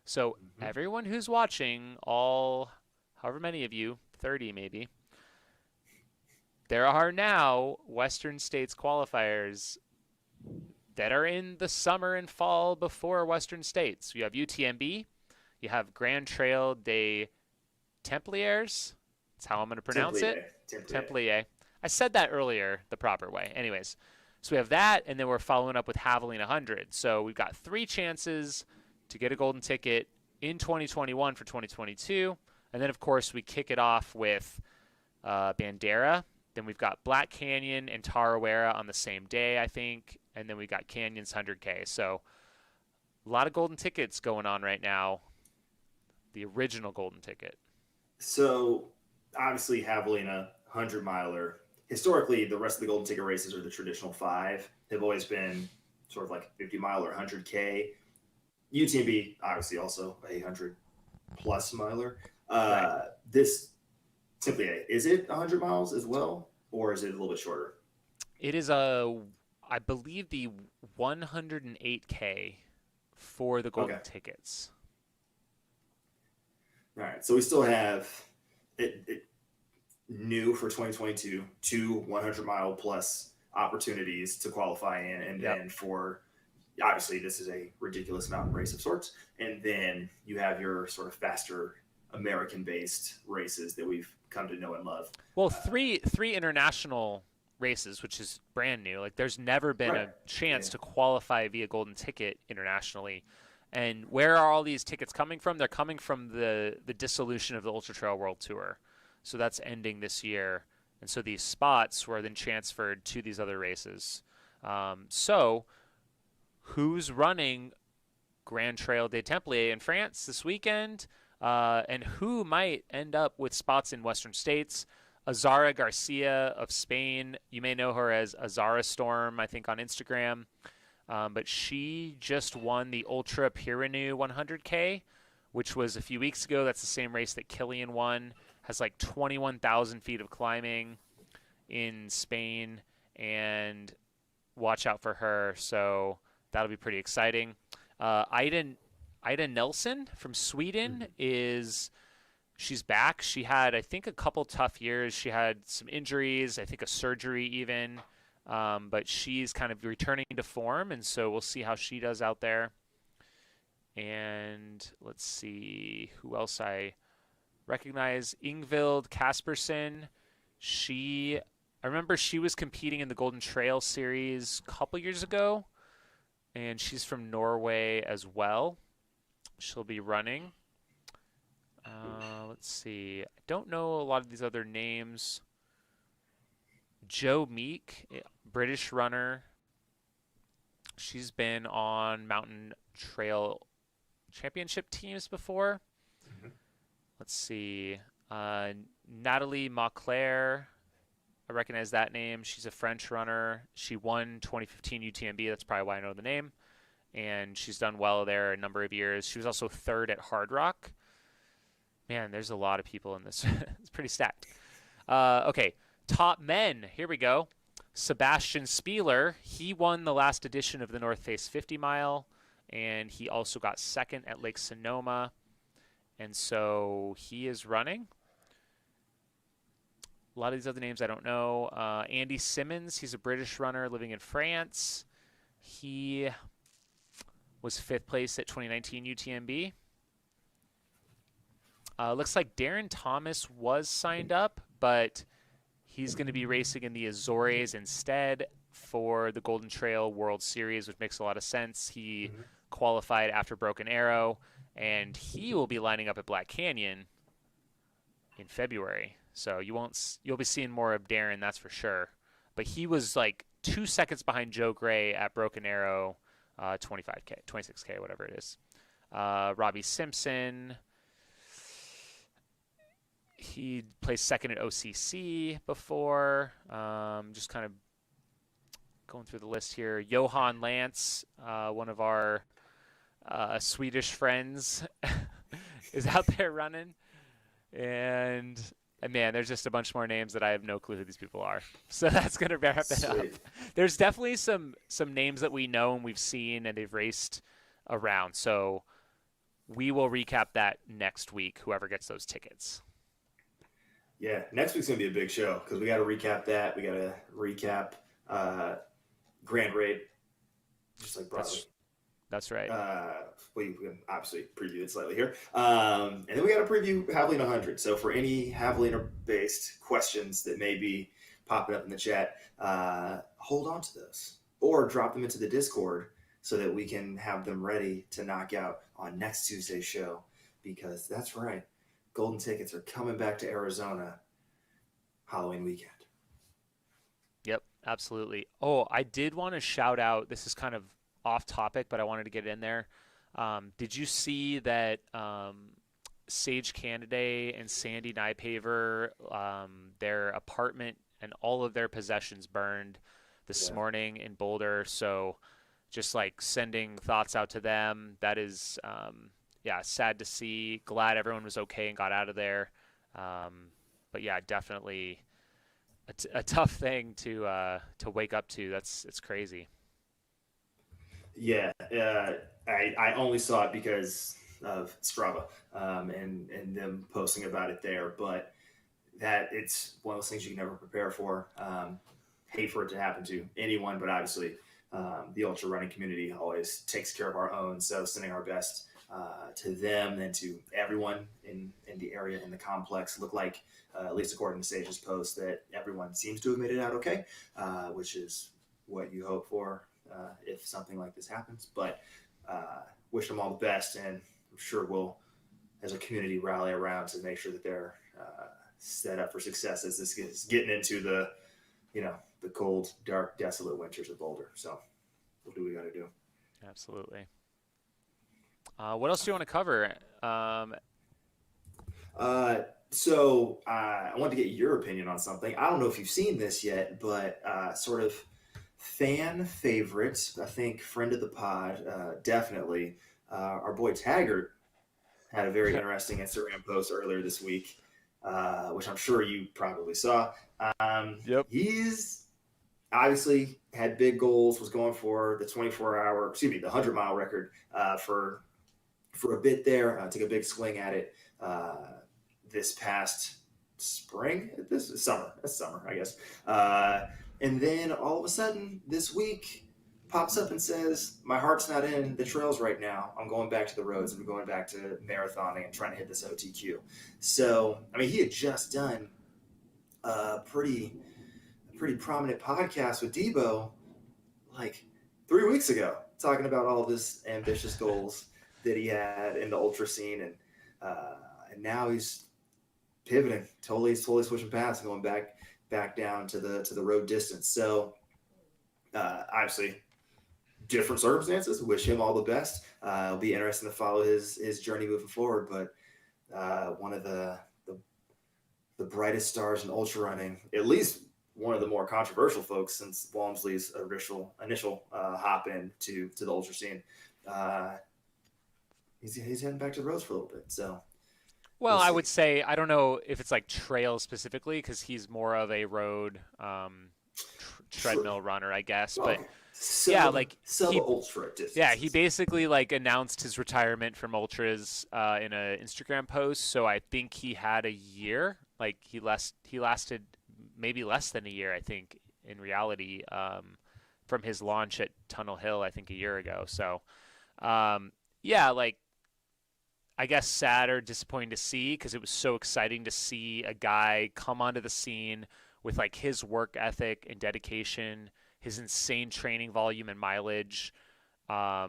So everyone who's watching, however many of you, 30 maybe. There are now Western States qualifiers that are in the summer and fall before Western States. You have UTMB, you have Grand Trail des Templiers. That's how I'm going to pronounce it. Templier. I said that earlier the proper way. Anyways, so we have that, and then we're following up with Javelin 100. So we've got 3 chances to get a golden ticket in 2021 for 2022. And then, of course, we kick it off with Bandera. Then we've got Black Canyon and Tarawera on the same day, I think. And then we got Canyons 100K. So a lot of golden tickets going on right now. The original golden ticket. So obviously Javelin, a 100-miler. Historically, the rest of the golden ticket races are the traditional 5. They've always been sort of like 50-mile or 100K. UTMB, obviously, also a 100-plus miler. Right. This simply is it 100 miles as well, or is it a little bit shorter? It is I believe the 108K for the golden Okay. tickets. All right. So we still have it new for 2022, 2 100-mile plus opportunities to qualify in. And Yep. then for, obviously, this is a ridiculous mountain race of sorts. And then you have your sort of faster American-based races that we've come to know and love. Well, three international races, which is brand new. Like, there's never been Right. a chance to qualify via golden ticket internationally. And where are all these tickets coming from? They're coming from the dissolution of the Ultra Trail World Tour. So that's ending this year. And so these spots were then transferred to these other races. So who's running Grand Trail des Templiers in France this weekend? And who might end up with spots in Western States? Azara Garcia of Spain. You may know her as Azara Storm, I think, on Instagram. But she just won the Ultra Pyrenees 100K, which was a few weeks ago. That's the same race that Killian won. Has like 21,000 feet of climbing in Spain. And watch out for her. So that'll be pretty exciting. Ida Nelson from Sweden she's back. She had, I think, a couple tough years. She had some injuries, I think a surgery even. But she's kind of returning to form, and so we'll see how she does out there. And let's see who else I recognize. Ingvild Kaspersen. I remember she was competing in the Golden Trail Series a couple years ago, and she's from Norway as well. She'll be running. Let's see. I don't know a lot of these other names. Joe Meek, British runner. She's been on mountain trail championship teams before. Mm-hmm. Let's see. Natalie Mauclair. I recognize that name. She's a French runner. She won 2015 UTMB. That's probably why I know the name. And she's done well there a number of years. She was also third at Hard Rock. Man, there's a lot of people in this. It's pretty stacked. Okay, top men. Here we go. Sebastian Spieler. He won the last edition of the North Face 50 Mile, and he also got second at Lake Sonoma. And so he is running. A lot of these other names I don't know. Andy Simmons. He's a British runner living in France. He was fifth place at 2019 UTMB. Looks like Darren Thomas was signed up, but he's going to be racing in the Azores instead for the Golden Trail World Series, which makes a lot of sense. He qualified after Broken Arrow, and he will be lining up at Black Canyon in February. So you'll be seeing more of Darren, that's for sure. But he was like 2 seconds behind Joe Gray at Broken Arrow, 25K, 26K, whatever it is. Robbie Simpson. He placed second at OCC before. Just kind of going through the list here. Johan Lantz, one of our Swedish friends, is out there running. And man, there's just a bunch more names that I have no clue who these people are. So that's going to wrap it up. There's definitely some names that we know and we've seen and they've raced around. So we will recap that next week, whoever gets those tickets. Yeah, next week's going to be a big show because we got to recap that. We got to recap Grand Raid, just like broadly. That's right. We can obviously preview it slightly here. And then we got to preview Javelin 100. So for any Javeliner-based questions that may be popping up in the chat, hold on to those or drop them into the Discord so that we can have them ready to knock out on next Tuesday's show because that's right. Golden tickets are coming back to Arizona Halloween weekend. Yep, absolutely. Oh, I did want to shout out, this is kind of off topic, but I wanted to get it in there. Did you see that Sage Canada and Sandy Nypaver, their apartment and all of their possessions burned this morning in Boulder? So just like sending thoughts out to them. That is, sad to see. Glad everyone was okay and got out of there. But yeah, definitely a tough thing to wake up to. It's crazy. Yeah, I only saw it because of Strava and them posting about it there. But that it's one of those things you can never prepare for. Hate for it to happen to anyone, but obviously the ultra running community always takes care of our own. So sending our best to them and to everyone in the area, in the complex. Look like, at least according to Sage's post, that everyone seems to have made it out okay, which is what you hope for if something like this happens. But wish them all the best, and I'm sure we'll, as a community, rally around to make sure that they're set up for success as this is getting into the, the cold, dark, desolate winters of Boulder. So what do we got to do? Absolutely. What else do you want to cover? So I want to get your opinion on something. I don't know if you've seen this yet, but sort of fan favorite, I think, friend of the pod, definitely. Our boy Taggart had a very interesting Instagram post earlier this week, which I'm sure you probably saw. Yep. He's obviously had big goals, was going for the 100-mile record for a bit there. Took a big swing at it this past spring. This summer. That's summer, I guess. And then all of a sudden this week pops up and says, my heart's not in the trails right now. I'm going back to the roads. I'm going back to marathoning and trying to hit this OTQ. So, I mean, he had just done a pretty prominent podcast with Debo like 3 weeks ago, talking about all of his ambitious goals that he had in the ultra scene. And now he's pivoting, totally switching paths, going back down to the road distance. So obviously different circumstances. Wish him all the best. It'll be interesting to follow his journey moving forward. But one of the brightest stars in ultra running, at least one of the more controversial folks since Walmsley's initial hop in to the ultra scene. He's heading back to the roads for a little bit. So. Well, I would say, I don't know if it's like trail specifically, because he's more of a road treadmill runner, I guess. But ultra distance. Yeah, he basically like announced his retirement from ultras in an Instagram post. So I think he had a year. Like he lasted maybe less than a year, I think, in reality, from his launch at Tunnel Hill, I think a year ago. So yeah, like, I guess sad or disappointing to see, because it was so exciting to see a guy come onto the scene with like his work ethic and dedication, his insane training volume and mileage. Yeah,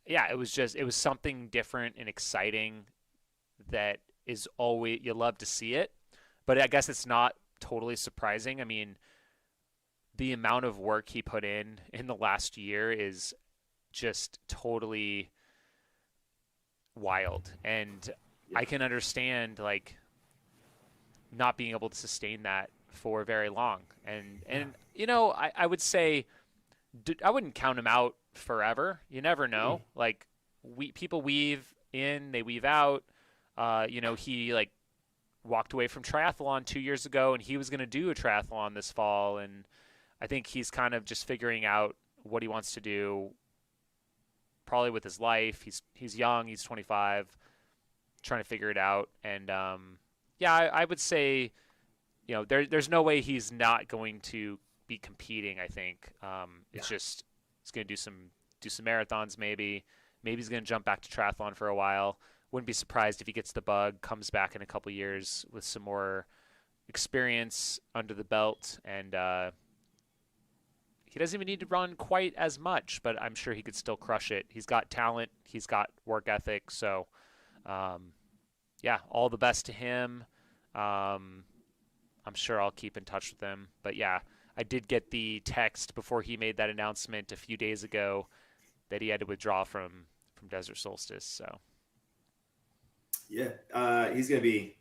it was something different and exciting that is always, you love to see it. But I guess it's not totally surprising. I mean, the amount of work he put in the last year is just totally wild, and I can understand like not being able to sustain that for very long, and I would say I wouldn't count him out forever. You never know. Like people weave in, they weave out. He like walked away from triathlon 2 years ago, and he was going to do a triathlon this fall, and I think he's kind of just figuring out what he wants to do, probably with his life. He's young, he's 25, trying to figure it out. And I would say, there's no way he's not going to be competing. I think it's just he's going to do some marathons. Maybe he's going to jump back to triathlon for a while. Wouldn't be surprised if he gets the bug, comes back in a couple years with some more experience under the belt, and he doesn't even need to run quite as much, but I'm sure he could still crush it. He's got talent. He's got work ethic. So, all the best to him. I'm sure I'll keep in touch with him. But, yeah, I did get the text before he made that announcement a few days ago that he had to withdraw from Desert Solstice. So, yeah, he's gonna be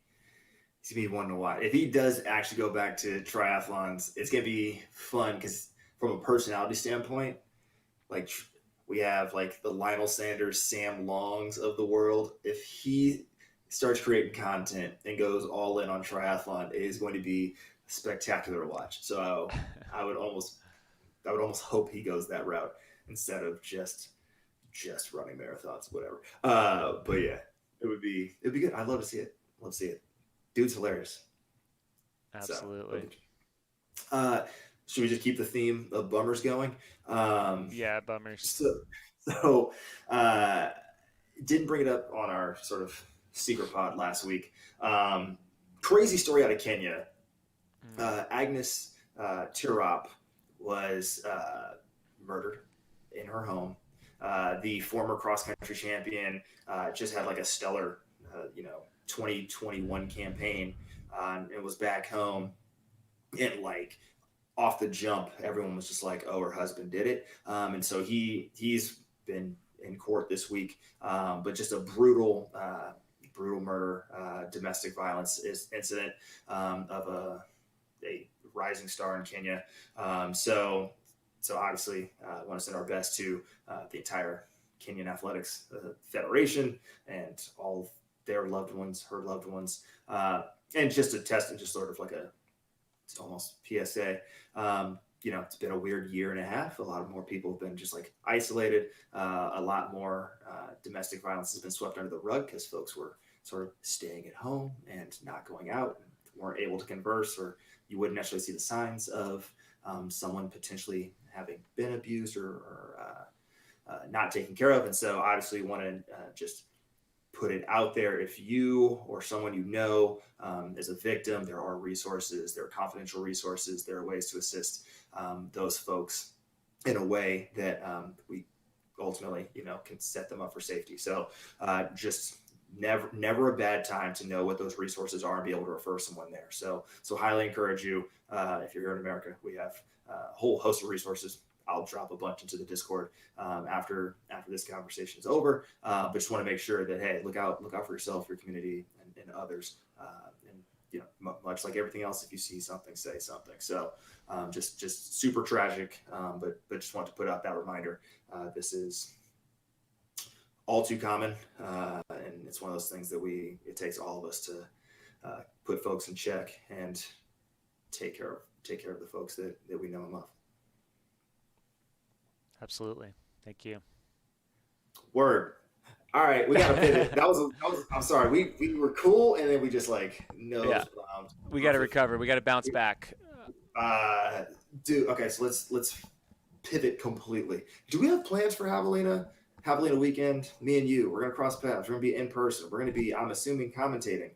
one to watch. If he does actually go back to triathlons, it's gonna be fun because from a personality standpoint, like we have like the Lionel Sanders, Sam Longs of the world. If he starts creating content and goes all in on triathlon, it is going to be spectacular to watch. So I would almost hope he goes that route instead of just just running marathons, whatever. But yeah, it'd be good. I'd love to see it. Love to see it. Dude's hilarious. Absolutely. So, should we just keep the theme of bummers going? Yeah, bummers. So didn't bring it up on our sort of secret pod last week. Crazy story out of Kenya. Agnes Tirop was murdered in her home. The former cross-country champion just had like a stellar, 2021 campaign and was back home. And like off the jump, everyone was just like, "Oh, her husband did it," and so he's been in court this week. But just a brutal murder, domestic violence incident of a rising star in Kenya. So obviously, I want to send our best to the entire Kenyan Athletics Federation and all their loved ones, her loved ones, and just a test and just sort of like it's almost PSA. It's been a weird year and a half. A lot more people have been just like isolated. A lot more domestic violence has been swept under the rug because folks were sort of staying at home and not going out, and weren't able to converse, or you wouldn't necessarily see the signs of someone potentially having been abused or not taken care of. And so obviously want to just put it out there. If you or someone you know is a victim, there are resources, there are confidential resources, there are ways to assist those folks in a way that we ultimately, can set them up for safety. So just never a bad time to know what those resources are and be able to refer someone there. So highly encourage you, if you're here in America, we have a whole host of resources. I'll drop a bunch into the Discord after this conversation is over. But just want to make sure that, hey, look out for yourself, your community, and others. And much like everything else, if you see something, say something. So just super tragic, but just want to put out that reminder. This is all too common, and it's one of those things that it takes all of us to put folks in check and take care of the folks that we know and love. Absolutely. Thank you. Word. All right, we got to pivot. That was. I'm sorry. We were cool, and then we just nose bombed. We got to recover. We got to bounce back. Dude. Okay, so let's pivot completely. Do we have plans for Javelina weekend? Me and you. We're gonna cross paths. We're gonna be in person. We're gonna be, I'm assuming, commentating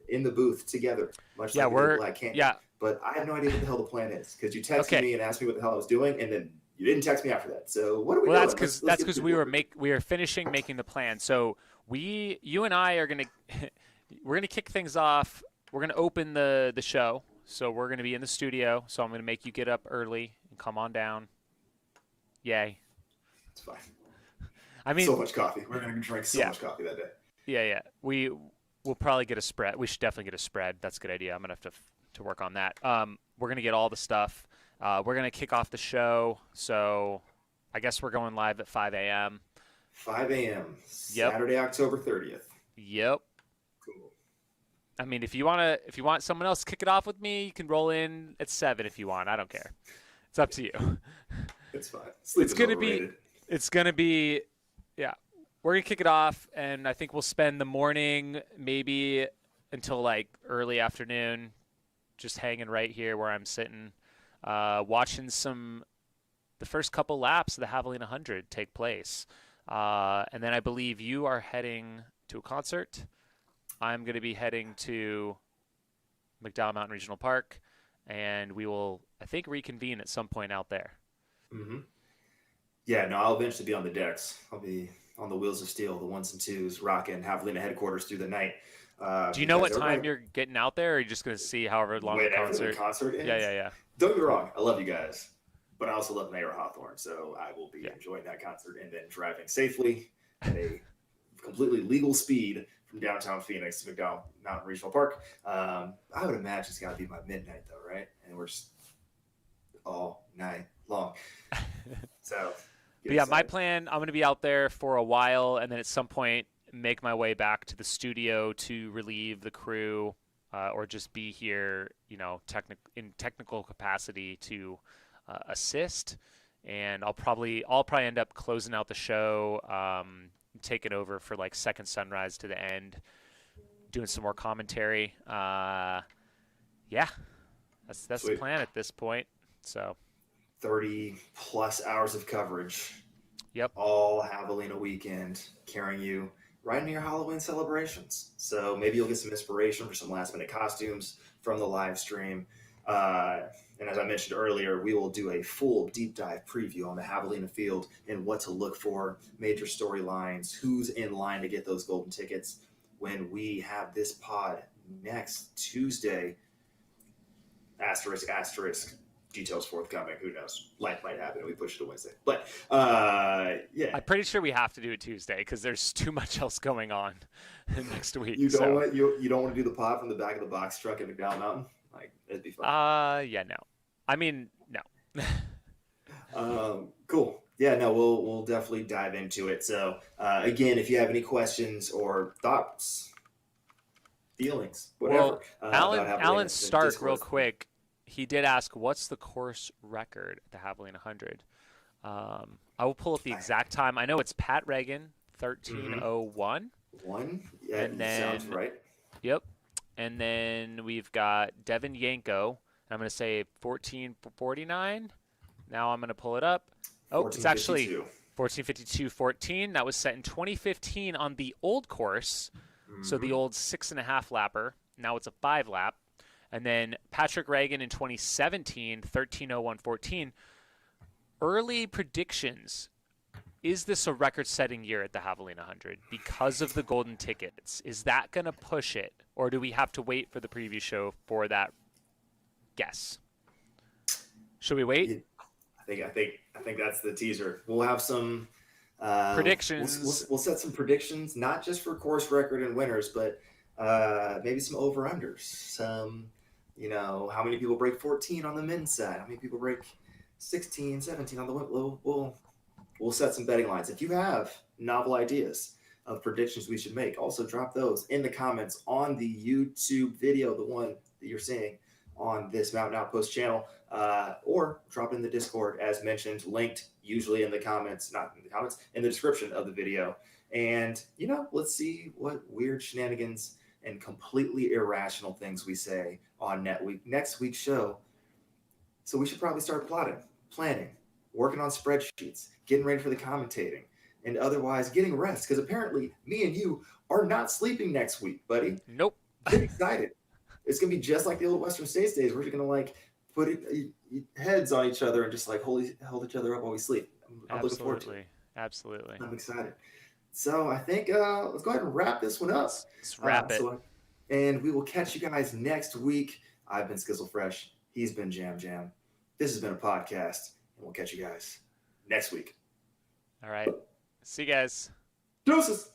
in the booth together. Much like we're Black Canyon. Yeah. But I have no idea what the hell the plan is, because you texted me and asked me what the hell I was doing, and then you didn't text me after that. So what are we doing? Well, that's because we were finishing making the plan. So you and I are we're gonna kick things off. We're gonna open the show. So we're gonna be in the studio. So I'm gonna make you get up early and come on down. Yay. It's fine. I mean, so much coffee. We're gonna drink so much coffee that day. Yeah. We'll probably get a spread. We should definitely get a spread. That's a good idea. I'm gonna have to work on that. We're gonna get all the stuff. We're going to kick off the show, so I guess we're going live at 5 a.m. 5 a.m. Saturday, October 30th. Yep. Cool. I mean, if you want someone else to kick it off with me, you can roll in at 7 if you want. I don't care. It's up to you. It's fine. It's going to be, yeah. We're going to kick it off, and I think we'll spend the morning maybe until early afternoon just hanging right here where I'm sitting. Watching the first couple laps of the Javelin 100 take place. And then I believe you are heading to a concert. I'm going to be heading to McDowell Mountain Regional Park, and we will, I think, reconvene at some point out there. Mm-hmm. Yeah, no, I'll eventually be on the decks. I'll be on the wheels of steel, the 1s and 2s, rocking Javelin headquarters through the night. Do you know what time you're getting out there, or are you just going to see however long the concert ends? Yeah. Don't get me wrong, I love you guys, but I also love Mayor Hawthorne, so I will be enjoying that concert and then driving safely at a completely legal speed from downtown Phoenix to McDowell Mountain Regional Park. I would imagine it's got to be by midnight, though, right? And we're just all night long. So, but yeah, my plan, I'm going to be out there for a while, and then at some point make my way back to the studio to relieve the crew. Or just be here, in technical capacity to assist and I'll probably end up closing out the show, taking over for like second sunrise to the end, doing some more commentary. Yeah, that's the plan at this point. So 30 plus hours of coverage. Yep. All Javelin weekend, carrying you right into your Halloween celebrations. So maybe you'll get some inspiration for some last minute costumes from the live stream. And as I mentioned earlier, we will do a full deep dive preview on the Javelin field and what to look for, major storylines, who's in line to get those golden tickets when we have this pod next Tuesday. Asterisk. Details forthcoming. Who knows? Life might happen and we push it to Wednesday. But yeah, I'm pretty sure we have to do it Tuesday because there's too much else going on next week. You don't want to do the pod from the back of the box truck in McDowell Mountain? Like, it'd be fun. Yeah, no. I mean, no. Cool. Yeah, no, we'll definitely dive into it. So again, if you have any questions or thoughts, feelings, whatever. Well, Alan Stark, real quick. He did ask, what's the course record at the Javelin 100? I will pull up the exact time. I know it's Pat Reagan, 13:01. Yeah, and then, sounds right. Yep. And then we've got Devin Yanko. I'm going to say 14:49. Now I'm going to pull it up. Oh, it's actually 14:52.14. That was set in 2015 on the old course. So the old 6.5 lapper. Now it's a 5 lap. And then Patrick Reagan in 2017, 13:01.14. Early predictions. Is this a record-setting year at the Javelin 100 because of the golden tickets? Is that going to push it, or do we have to wait for the preview show for that guess? Should we wait? I think that's the teaser. We'll have some predictions. We'll set some predictions, not just for course record and winners, but maybe some over-unders. Some, how many people break 14 on the men's side? How many people break 16, 17 on the women? We'll set some betting lines. If you have novel ideas of predictions we should make, also drop those in the comments on the YouTube video, the one that you're seeing on this Mountain Outpost channel, or drop it in the Discord, as mentioned, linked usually in the comments, not in the comments, in the description of the video. And, let's see what weird shenanigans and completely irrational things we say on next week's show. So we should probably start planning, working on spreadsheets, getting ready for the commentating, and otherwise getting rest. Because apparently me and you are not sleeping next week, buddy. Nope. Get excited. It's going to be just like the old Western States days. We're just going to put heads on each other and just hold each other up while we sleep. I'm looking forward to it. Absolutely. I'm excited. So I think let's go ahead and wrap this one up. Let's wrap it. And we will catch you guys next week. I've been Skizzle Fresh. He's been Jam. This has been a podcast. And we'll catch you guys next week. All right. See you guys. Deuces.